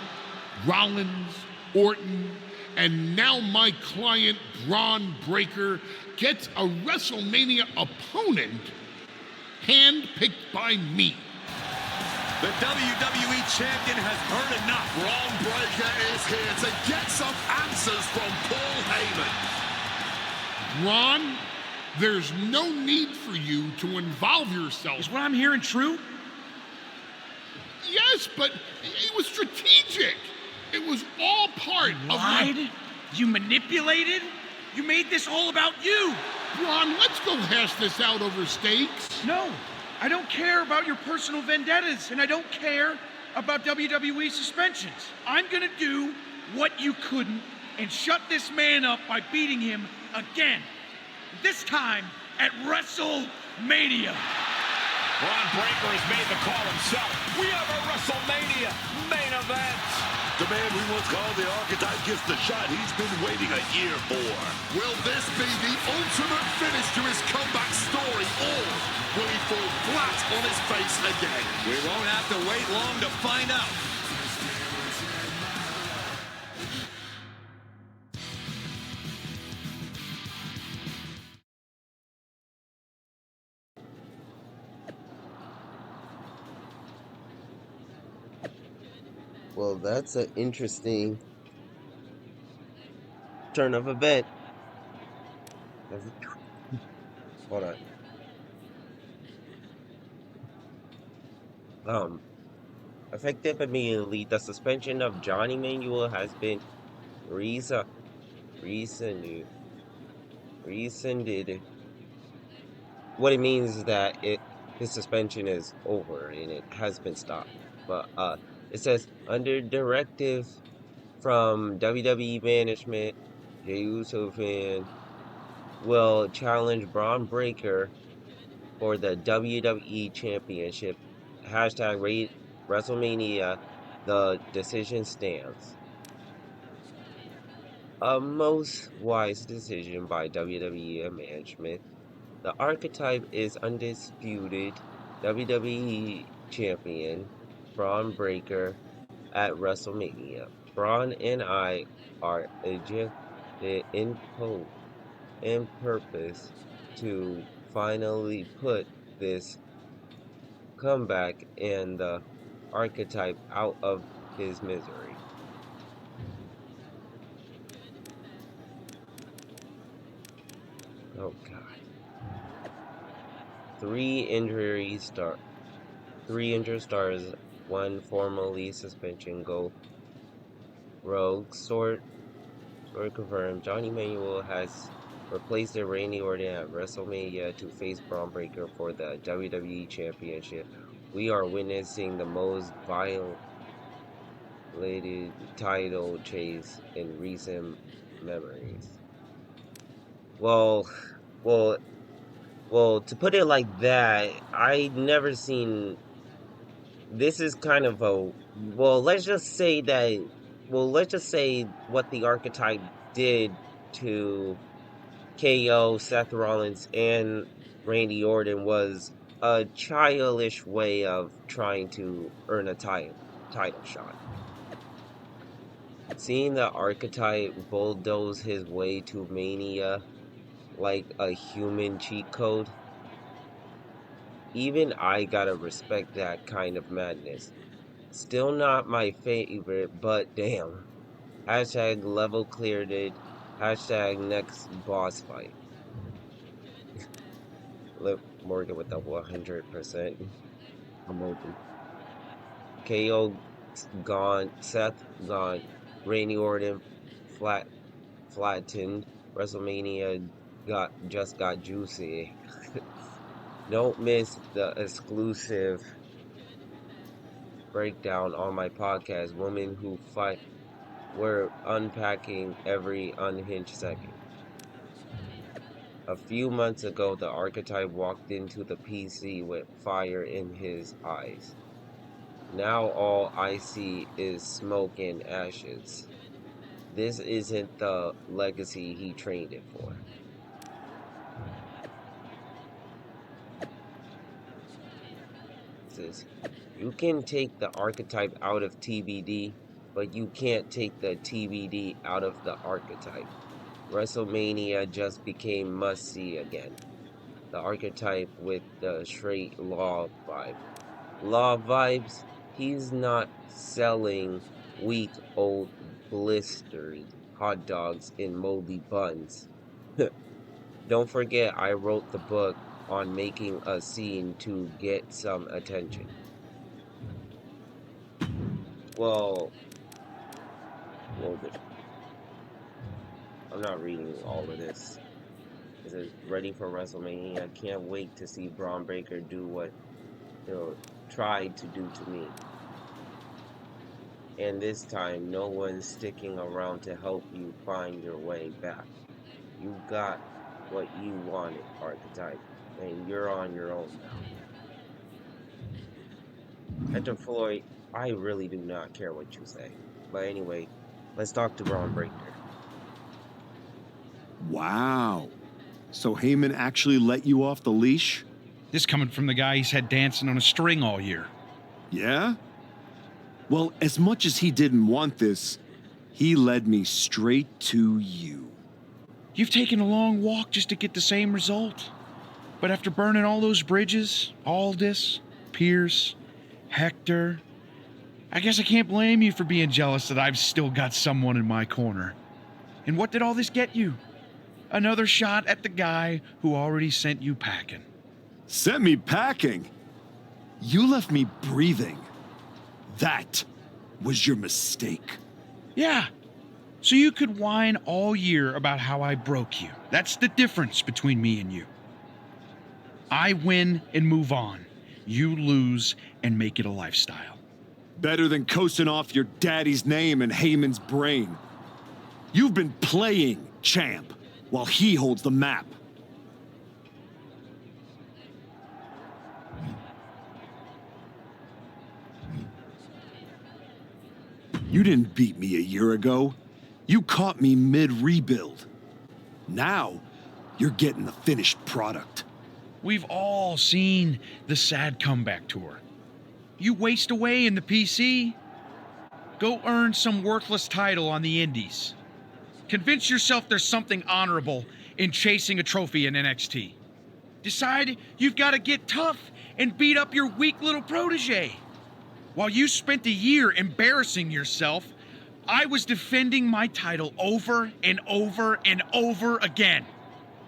Speaker 12: Rollins, Orton, and now my client, Braun Breaker, gets a WrestleMania opponent handpicked by me.
Speaker 11: The WWE champion has heard enough. Braun Breaker is here to get some answers from Paul Heyman.
Speaker 12: Braun, there's no need for you to involve yourself.
Speaker 7: Is what I'm hearing true?
Speaker 12: Yes, but it was strategic. It was all part of
Speaker 7: Lied? You manipulated? You made this all about you.
Speaker 12: Braun, let's go hash this out over steaks.
Speaker 7: No, I don't care about your personal vendettas, and I don't care about WWE suspensions. I'm gonna do what you couldn't and shut this man up by beating him again. This time at WrestleMania.
Speaker 4: Braun Breaker has made the call himself. We have a WrestleMania main event.
Speaker 6: The man we once called the archetype gets the shot he's been waiting a year for.
Speaker 11: Will this be the ultimate finish to his comeback story, or will he fall flat on his face again?
Speaker 8: We won't have to wait long to find out.
Speaker 1: Well, that's an interesting turn of event. Hold on. Effective immediately, the suspension of Johnny Emanuel has been rescinded. What it means is that his suspension is over and it has been stopped. But it says under directive from WWE management, Jey Uso will challenge Braun Breaker for the WWE Championship. Hashtag WrestleMania. The decision stands. A most wise decision by WWE management. The archetype is undisputed WWE Champion Braun Breaker at WrestleMania. Braun and I are ejected in purpose to finally put this comeback and the archetype out of his misery. Oh God. Three injured stars, one formally suspension go rogue. Sword confirmed. Johnny Emanuel has replaced Randy Orton at WrestleMania to face Braun Breaker for the WWE Championship. We are witnessing the most title chase in recent memories. Well, well, well, to put it like that, I never seen this is kind of a let's just say that let's just say what the archetype did to KO, Seth Rollins, and Randy Orton was a childish way of trying to earn a title shot. Seeing the archetype bulldoze his way to Mania like a human cheat code, even I gotta respect that kind of madness. Still not my favorite, but damn. Hashtag level cleared it. Hashtag next boss fight. Liv Morgan with the 100% emoji. KO gone. Seth gone. Randy Orton flat flattened. WrestleMania got juicy. Don't miss the exclusive breakdown on my podcast, Women Who Fight. We're unpacking every unhinged second. A few months ago, the archetype walked into the PC with fire in his eyes. Now all I see is smoke and ashes. This isn't the legacy he trained it for. Says, you can take the archetype out of TBD, but you can't take the TBD out of the archetype. WrestleMania just became must-see again. The archetype with the straight law vibe. Law vibes, he's not selling weak old blistered hot dogs in moldy buns. Don't forget I wrote the book on making a scene to get some attention. Well, I'm not reading all of this. Is it ready for WrestleMania? I can't wait to see Braun Breaker do what he'll try to do to me. And this time, no one's sticking around to help you find your way back. You got what you wanted, archetype, and you're on your own now. Hector Floyd, I really do not care what you say. But anyway, let's talk to Braun Breaker.
Speaker 3: Wow. So Heyman actually let you off the leash?
Speaker 7: This coming from the guy he's had dancing on a string all year.
Speaker 3: Yeah? Well, as much as he didn't want this, he led me straight to you.
Speaker 7: You've taken a long walk just to get the same result. But after burning all those bridges, Aldis, Pierce, Hector, I guess I can't blame you for being jealous that I've still got someone in my corner. And what did all this get you? Another shot at the guy who already sent you packing.
Speaker 3: Sent me packing? You left me breathing. That was your mistake.
Speaker 7: Yeah. So you could whine all year about how I broke you. That's the difference between me and you. I win and move on. You lose and make it a lifestyle.
Speaker 3: Better than coasting off your daddy's name and Heyman's brain. You've been playing champ while he holds the map. You didn't beat me a year ago. You caught me mid-rebuild. Now, you're getting the finished product.
Speaker 7: We've all seen the sad comeback tour. You waste away in the PC. Go earn some worthless title on the indies. Convince yourself there's something honorable in chasing a trophy in NXT. Decide you've got to get tough and beat up your weak little protege. While you spent a year embarrassing yourself, I was defending my title over and over and over again.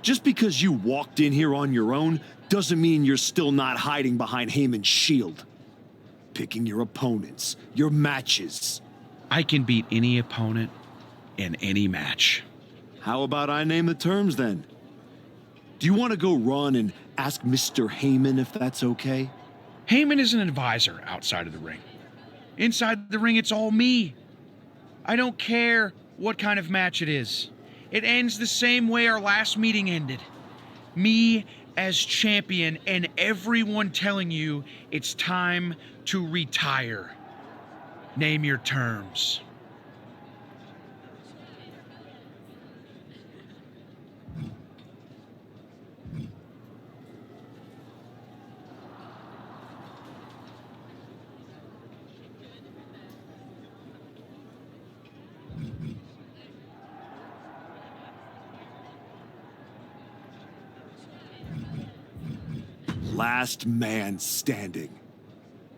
Speaker 3: Just because you walked in here on your own doesn't mean you're still not hiding behind Heyman's shield. Picking your opponents, your matches.
Speaker 7: I can beat any opponent in any match.
Speaker 3: How about I name the terms then? Do you want to go run and ask Mr. Heyman if that's okay?
Speaker 7: Heyman is an advisor outside of the ring. Inside the ring, it's all me. I don't care what kind of match it is. It ends the same way our last meeting ended. Me as champion and everyone telling you it's time to retire. Name your terms.
Speaker 3: Last man standing.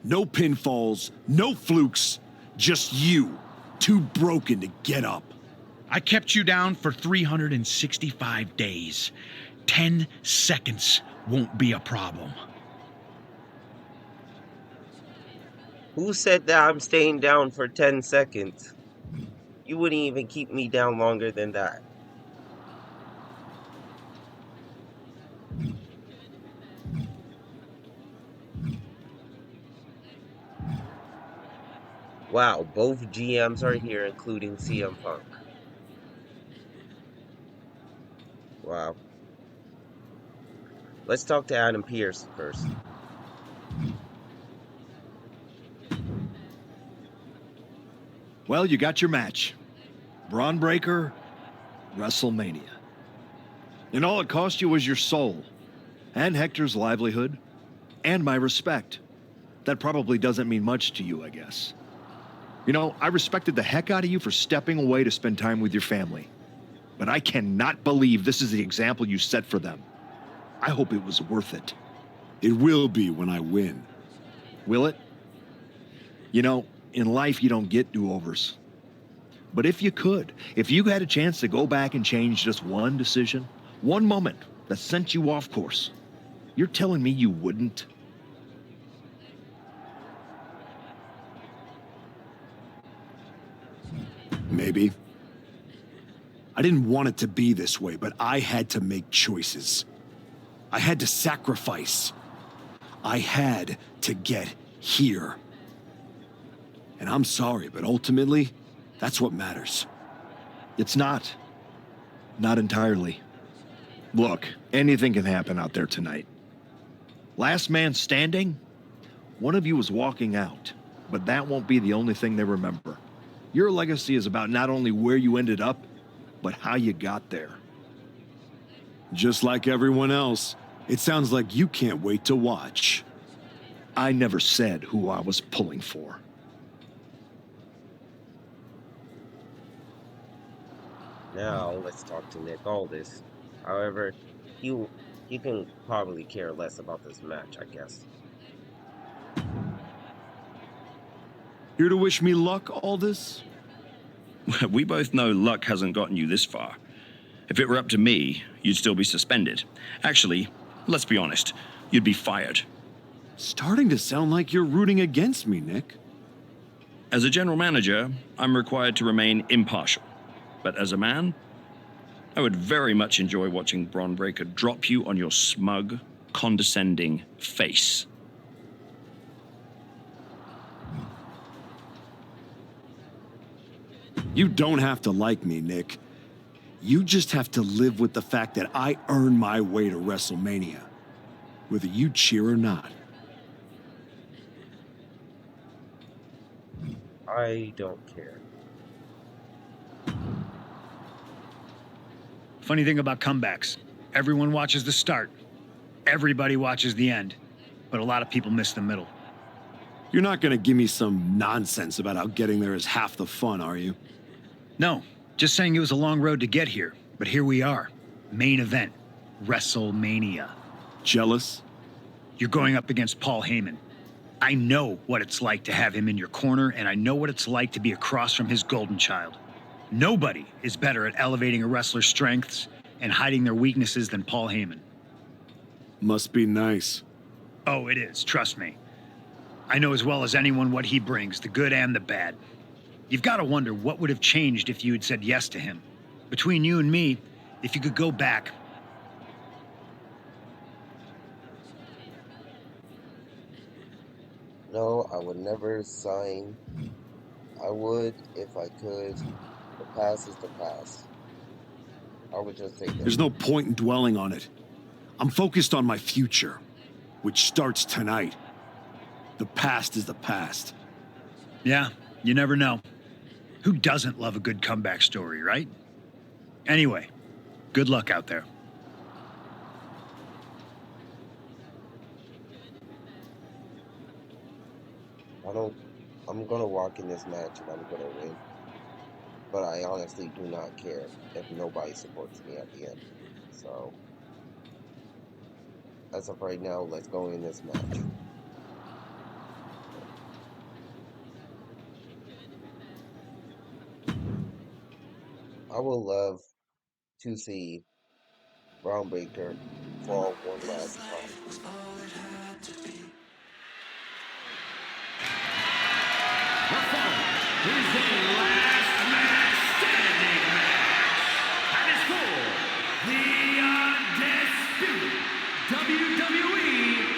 Speaker 3: No pinfalls, no flukes, just you, too broken to get up.
Speaker 7: I kept you down for 365 days. 10 seconds won't be a problem.
Speaker 1: Who said that I'm staying down for 10 seconds? You wouldn't even keep me down longer than that. Wow, both GMs are here, including CM Punk. Wow. Let's talk to Adam Pearce first.
Speaker 2: Well, you got your match. Braun Breaker, WrestleMania. And all it cost you was your soul, and Hector's livelihood, and my respect. That probably doesn't mean much to you, I guess. You know, I respected the heck out of you for stepping away to spend time with your family. But I cannot believe this is the example you set for them. I hope it was worth it.
Speaker 3: It will be when I win.
Speaker 2: Will it? You know, in life you don't get do-overs. But if you could, if you had a chance to go back and change just one decision, one moment that sent you off course, you're telling me you wouldn't?
Speaker 3: Maybe. I didn't want it to be this way, but I had to make choices. I had to sacrifice. I had to get here. And I'm sorry, but ultimately, that's what matters.
Speaker 2: It's not. Not entirely. Look, anything can happen out there tonight. Last man standing? One of you is walking out, but that won't be the only thing they remember. Your legacy is about not only where you ended up, but how you got there.
Speaker 3: Just like everyone else, it sounds like you can't wait to watch.
Speaker 2: I never said who I was pulling for.
Speaker 1: Now, let's talk to Nick Aldis. However, you can probably care less about this match, I guess.
Speaker 3: Here to wish me luck, Aldis?
Speaker 2: We both know luck hasn't gotten you this far. If it were up to me, you'd still be suspended. Actually, let's be honest, you'd be fired.
Speaker 3: Starting to sound like you're rooting against me, Nick.
Speaker 2: As a general manager, I'm required to remain impartial. But as a man, I would very much enjoy watching Braun Breaker drop you on your smug, condescending face.
Speaker 3: You don't have to like me, Nick. You just have to live with the fact that I earned my way to WrestleMania, whether you cheer or not.
Speaker 1: I don't care.
Speaker 13: Funny thing about comebacks, everyone watches the start. Everybody watches the end. But a lot of people miss the middle.
Speaker 3: You're not gonna give me some nonsense about how getting there is half the fun, are you?
Speaker 13: No, just saying it was a long road to get here. But here we are. Main event. WrestleMania.
Speaker 3: Jealous?
Speaker 13: You're going up against Paul Heyman. I know what it's like to have him in your corner, and I know what it's like to be across from his golden child. Nobody is better at elevating a wrestler's strengths and hiding their weaknesses than Paul Heyman.
Speaker 3: Must be nice.
Speaker 13: Oh, it is, trust me. I know as well as anyone what he brings, the good and the bad. You've got to wonder what would have changed if you had said yes to him. Between you and me, if you could go back.
Speaker 1: No, No, I would never sign. I would if I could. The past is the past. I would just say that.
Speaker 3: There's no point in dwelling on it. I'm focused on my future, which starts tonight. The past is the past.
Speaker 13: Yeah, you never know. Who doesn't love a good comeback story, right? Anyway, good luck out there.
Speaker 1: I'm gonna walk in this match and I'm gonna win. But I honestly do not care if nobody supports me at the end. So, as of right now, let's go in this match. I would love to see Braun Breaker fall one last time.
Speaker 5: The following is a last man standing match. And it's for the undisputed WWE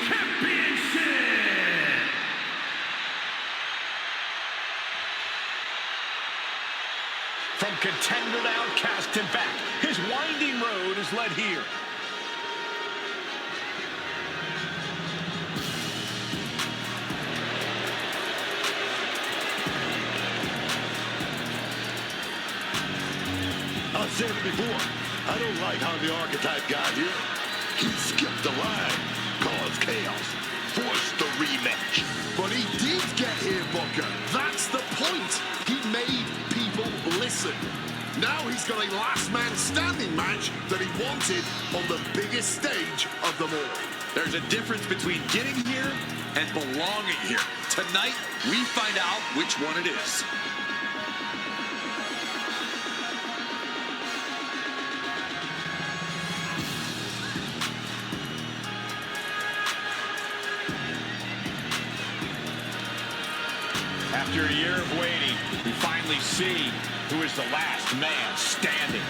Speaker 5: Championship.
Speaker 4: From contender to outcast and back, his winding road is led here.
Speaker 6: I've said it before. I don't like how the archetype got here. He skipped the line, caused chaos, forced the rematch. But he did get here, Booker. That's the point. He made people listen. Now he's got a last man standing match that he wanted on the biggest stage of them all.
Speaker 8: There's a difference between getting here and belonging here. Tonight, we find out which one it is.
Speaker 4: After a year of waiting, we finally see who is the last man standing.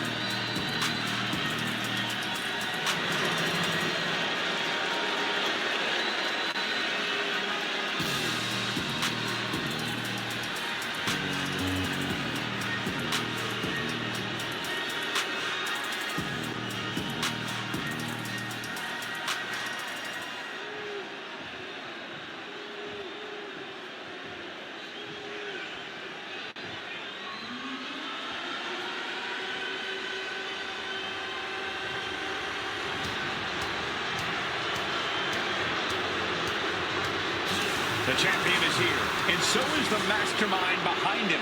Speaker 4: The champion is here, and so is the mastermind behind him.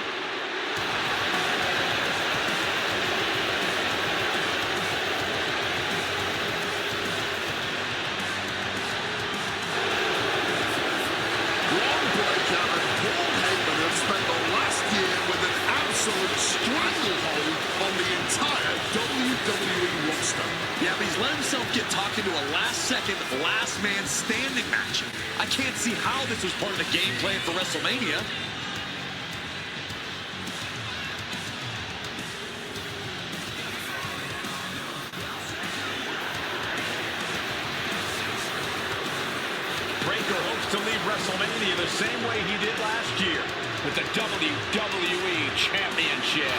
Speaker 6: Braun Breaker and Paul Heyman have spent the last year with an absolute stranglehold on the entire WWE roster.
Speaker 8: Yeah, but he's let himself get talked into a last-second, last-man-standing match. I can't see how this was part of the game plan for WrestleMania.
Speaker 4: Breaker hopes to leave WrestleMania the same way he did last year, with the WWE Championship.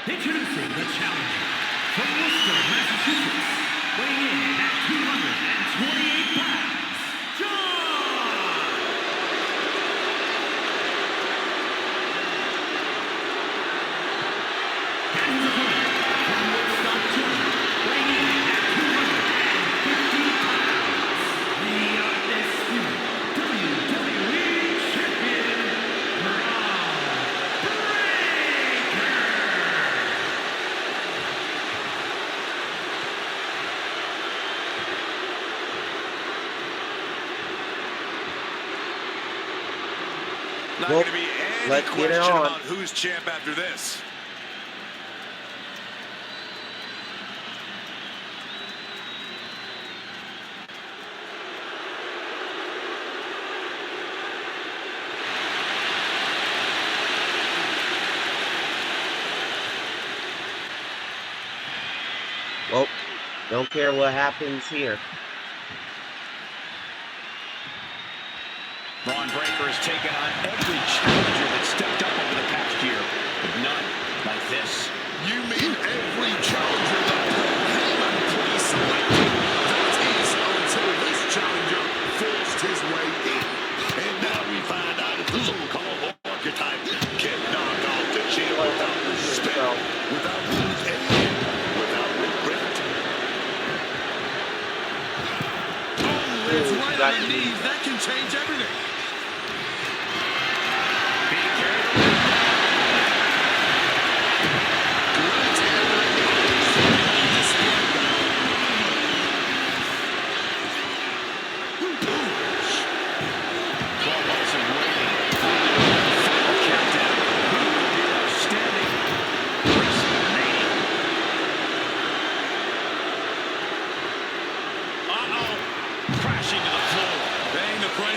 Speaker 5: Introducing the challenger from Worcester, Massachusetts, weighing in at 228 pounds, John! And his opponent from Woodstock, Georgia, weighing in at 250 pounds, the undisputed WWE Champion, Braun Breaker!
Speaker 4: Not
Speaker 1: Well,
Speaker 4: going to be any
Speaker 1: let's get it
Speaker 4: question
Speaker 1: on.
Speaker 4: about who's champ after this.
Speaker 1: Well, don't care what happens here.
Speaker 4: Braun Breaker has taken on every challenger that stepped up over the past year, but none like this.
Speaker 11: You mean every challenger that Paul Heyman pre-selected? That is until this challenger forced his way in. And now we find out if the so-called archetype can knock off the champ without respect, without rules, and without regret.
Speaker 4: Oh, it's right on the knees. That can change everything.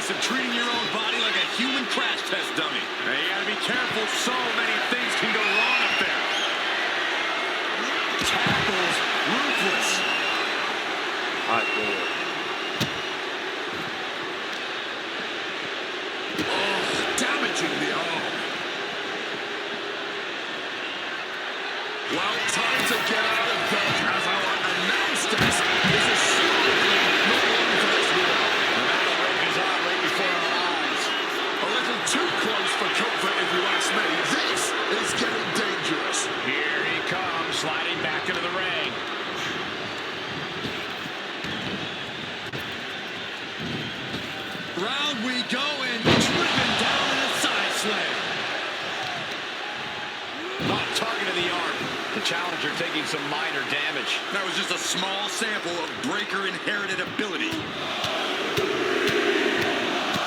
Speaker 4: Of treating your own body like a human crash test dummy. Now, you gotta be careful. So many things can go wrong up there. Tackles, ruthless.
Speaker 1: Hot damn.
Speaker 11: Oh, damaging the arm. Well, time to get out of bed as our announcers is assuredly not one for this world. A little too close for comfort, if you ask me. This is getting dangerous.
Speaker 4: Here he comes, sliding back into the ring.
Speaker 8: Round we go and driven down in a side slam.
Speaker 4: Not targeting the arm. The challenger taking some minor damage.
Speaker 8: That was just a small sample of Breaker inherited ability.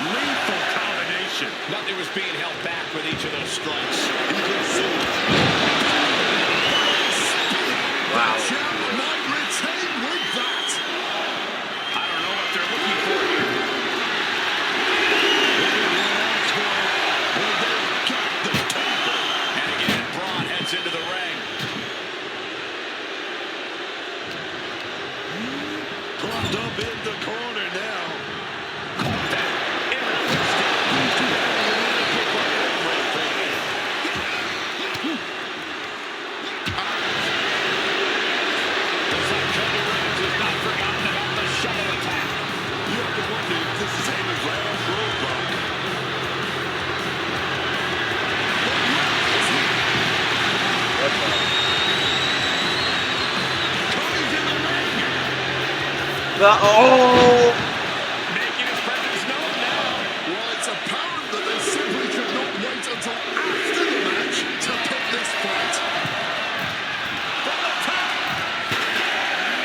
Speaker 4: Lethal combination. Nothing was being held back with each of those strikes.
Speaker 1: Wow.
Speaker 11: Champ might retain with that.
Speaker 4: I don't know what they're looking for here. And again, Braun heads into the ring.
Speaker 11: Propped up in the corner now.
Speaker 1: Oh!
Speaker 4: Making his presence known now.
Speaker 11: Well, it's apparent that they simply could not wait until after the match to pick this fight. From the top.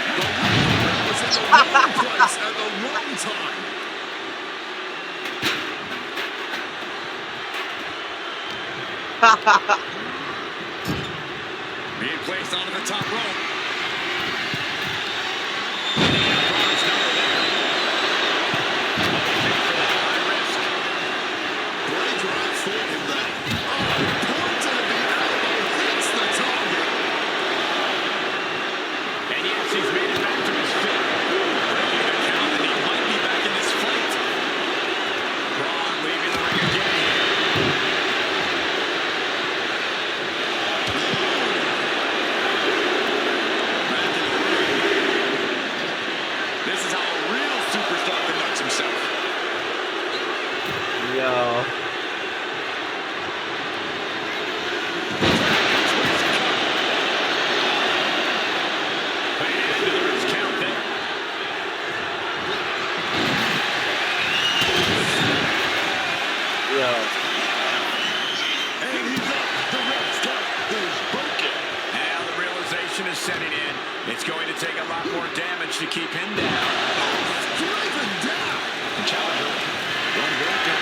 Speaker 11: The referee was in the wrong place at the wrong time.
Speaker 8: Being placed onto the top rope.
Speaker 1: Yo.
Speaker 4: Is setting in. It's going to take a lot more damage to keep him down.
Speaker 11: Driven down.
Speaker 4: The challenger going very good.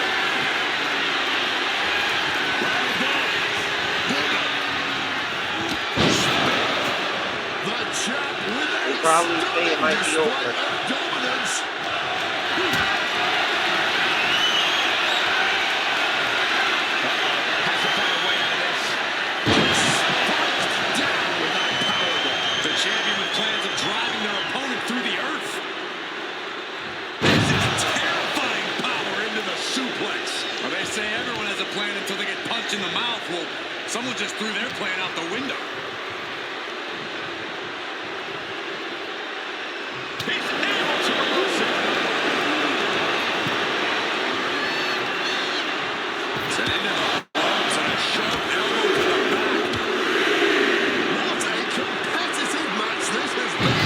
Speaker 1: probably say it might be over.
Speaker 11: Dominance.
Speaker 4: Has to find a way out of this.
Speaker 11: Spiked down with that powerbomb.
Speaker 8: The champion with plans of driving their opponent through the earth.
Speaker 4: This is terrifying power into the suplex.
Speaker 8: Well, they say everyone has a plan until they get punched in the mouth. Well, someone just threw their plan out the window.
Speaker 4: He's able to reverse it.
Speaker 8: Sending arms and a sharp elbow to the back.
Speaker 11: What a competitive match this has been.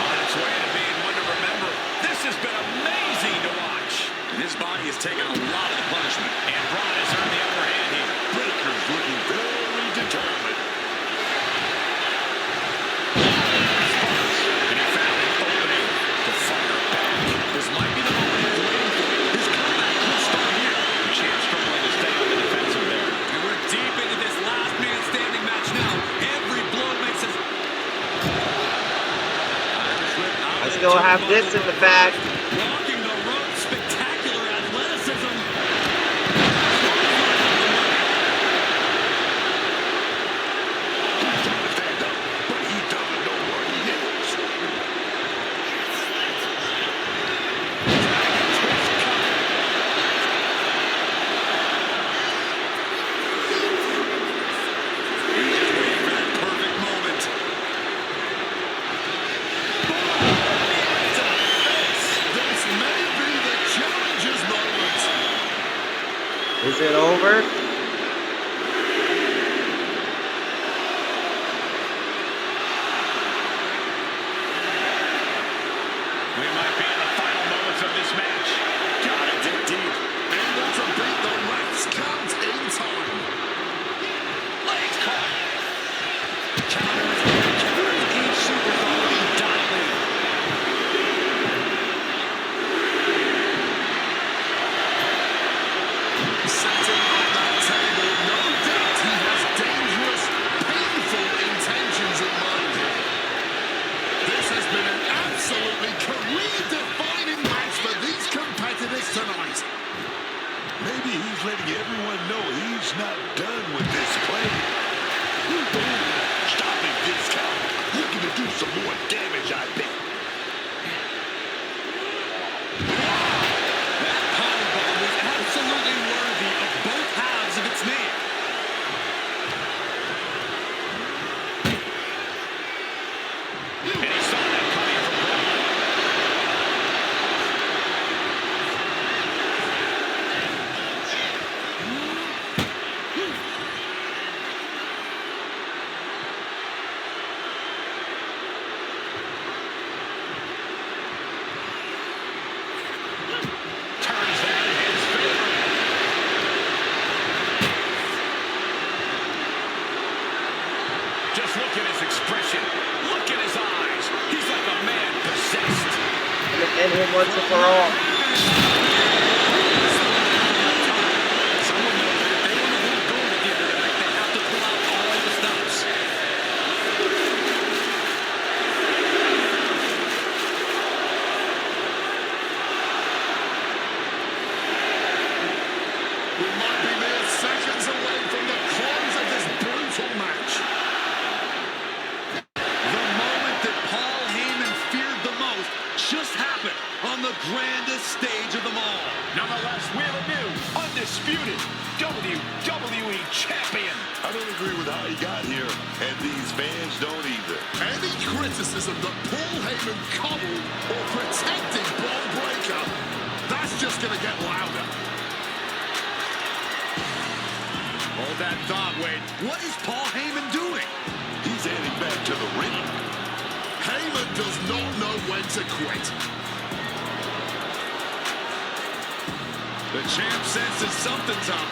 Speaker 4: On its way to being one to remember. This has been amazing to watch.
Speaker 8: And his body has taken a lot of punishment.
Speaker 4: And Braun has earned the upper hand here.
Speaker 11: Breaker's looking very determined.
Speaker 4: And he found an opening to fire back.
Speaker 8: This might be the moment he was waiting for. His comeback could start here.
Speaker 4: The champ struggling to stay on the defensive there.
Speaker 8: And we're deep into this last man standing match now. Every blow makes us.
Speaker 1: I still have this in the bag.
Speaker 8: Walking the road, spectacular athleticism.
Speaker 11: Stand up, but he doesn't know where he is.
Speaker 8: He's just waiting for that perfect moment.
Speaker 11: This may be the challenger's moment.
Speaker 1: Is it over?
Speaker 4: We might be in the final moments of this match.
Speaker 11: Gotta dig deep. Able to beat the ref's count in time.
Speaker 4: Legs caught. Counters, each superstar being dominated.
Speaker 11: Sitting on that table, no doubt he has dangerous, painful intentions in mind here. This has been an absolutely career-defining match for these competitors tonight.
Speaker 6: Maybe he's letting everyone know he's not done with this play. Stopping this count. Looking to do some more damage, I think.
Speaker 8: That powerbomb was absolutely worthy of both halves of its name.
Speaker 4: And he saw that coming from Braun. Turns that in his favor. Just look at his expression. Look at his eyes. He's like a man possessed.
Speaker 1: Gonna end him once and for all.
Speaker 8: Someone knows that if they want to win gold at the end of the night, they have to pull out all the stops.
Speaker 11: We might be mere seconds away from the close of this brutal match.
Speaker 8: The moment that Paul Heyman feared the most just happened on the grandest stage of them all.
Speaker 4: Nonetheless, we have a new, undisputed WWE Champion.
Speaker 6: I don't agree with how he got here, and these fans don't either.
Speaker 11: Any criticism that Paul Heyman cobbled or protected Braun Breaker, that's just going to get louder.
Speaker 8: Hold that thought, Wade. What is Paul Heyman doing?
Speaker 6: He's heading back to the ring.
Speaker 11: Heyman does not know when to quit.
Speaker 8: The champ senses something's up.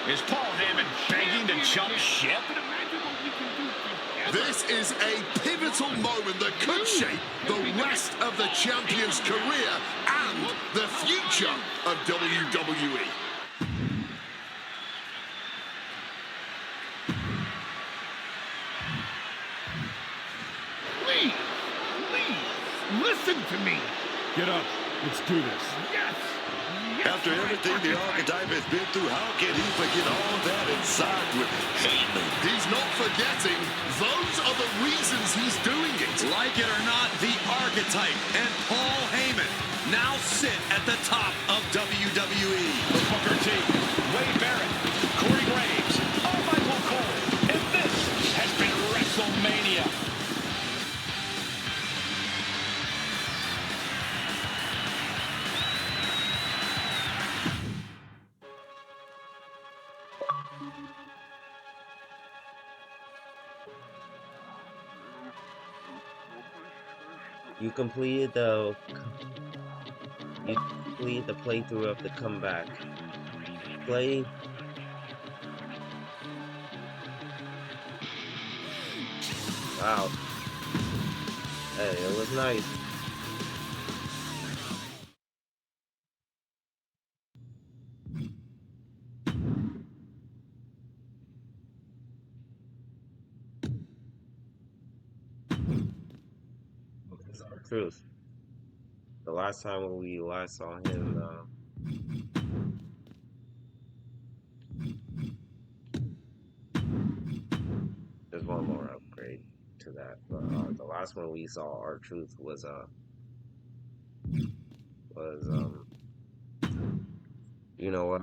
Speaker 4: Is Paul Heyman begging to jump ship?
Speaker 11: This is a pivotal moment that could shape the rest of the champion's career and the future of WWE.
Speaker 12: Listen to me.
Speaker 3: Get up. Let's do this.
Speaker 12: Yes.
Speaker 6: After everything the Archetype has been through, how can he forget all that inside with Heyman?
Speaker 11: He's not forgetting. Those are the reasons he's doing it.
Speaker 8: Like it or not, the Archetype and Paul Heyman now sit at the top of WWE.
Speaker 4: The Booker T, Wade Barrett, Corey Graves, Michael Cole, and this has been WrestleMania.
Speaker 1: You completed the playthrough of the comeback. Play. Wow. Hey, it was nice. It's the truth. The last time when we last saw him, there's one more upgrade to that. But the last one we saw, R-Truth, was you know what?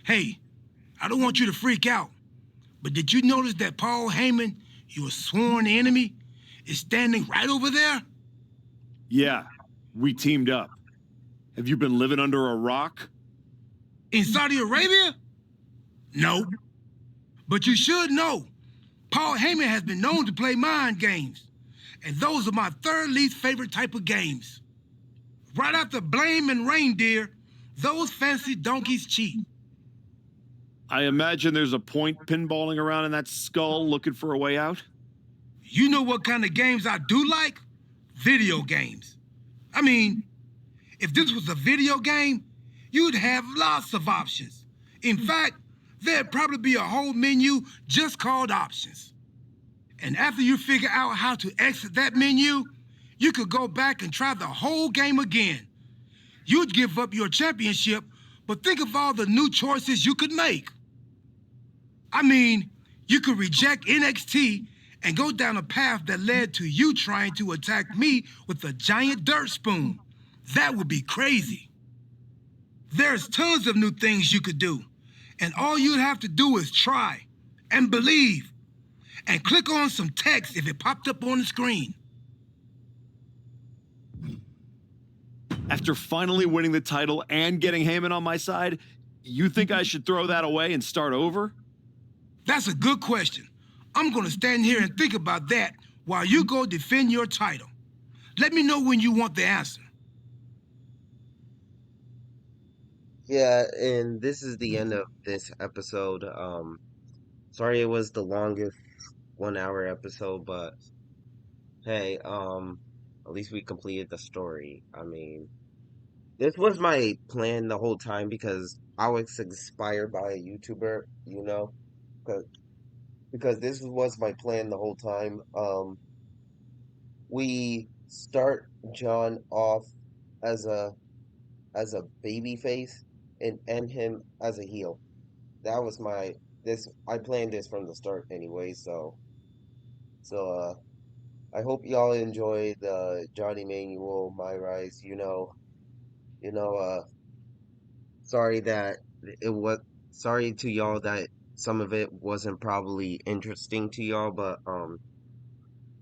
Speaker 14: Hey, I don't want you to freak out, but did you notice that Paul Heyman, your sworn enemy, is standing right over there?
Speaker 3: Yeah, we teamed up. Have you been living under a rock?
Speaker 14: In Saudi Arabia? No. But you should know, Paul Heyman has been known to play mind games, and those are my third least favorite type of games. Right after blame and reindeer, those fancy donkeys cheat.
Speaker 3: I imagine there's a point pinballing around in that skull looking for a way out?
Speaker 14: You know what kind of games I do like? Video games. I mean, if this was a video game, you'd have lots of options. In fact, there'd probably be a whole menu just called options. And after you figure out how to exit that menu, you could go back and try the whole game again. You'd give up your championship, but think of all the new choices you could make. I mean, you could reject NXT and go down a path that led to you trying to attack me with a giant dirt spoon. That would be crazy. There's tons of new things you could do, and all you'd have to do is try and believe and click on some text if it popped up on the screen.
Speaker 3: After finally winning the title and getting Heyman on my side, you think I should throw that away and start over?
Speaker 14: That's a good question. I'm gonna stand here and think about that while you go defend your title. Let me know when you want the answer.
Speaker 1: Yeah, and this is the end of this episode. Sorry it was the longest 1 hour episode, but hey, at least we completed the story. I mean, this was my plan the whole time because I was inspired by a YouTuber, you know, because this was my plan the whole time. We start John off as a baby face and end him as a heel. That was I planned this from the start anyway, so I hope y'all enjoy the Johnny Manuel MyRise, sorry that sorry to y'all that some of it wasn't probably interesting to y'all, but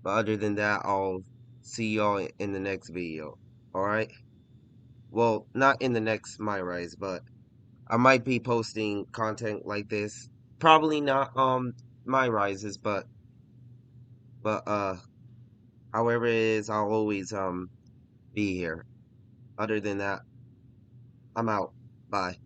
Speaker 1: other than that, I'll see y'all in the next video. All right? Well, not in the next MyRise, but I might be posting content like this. Probably not MyRises, but however it is, I'll always be here. Other than that, I'm out. Bye.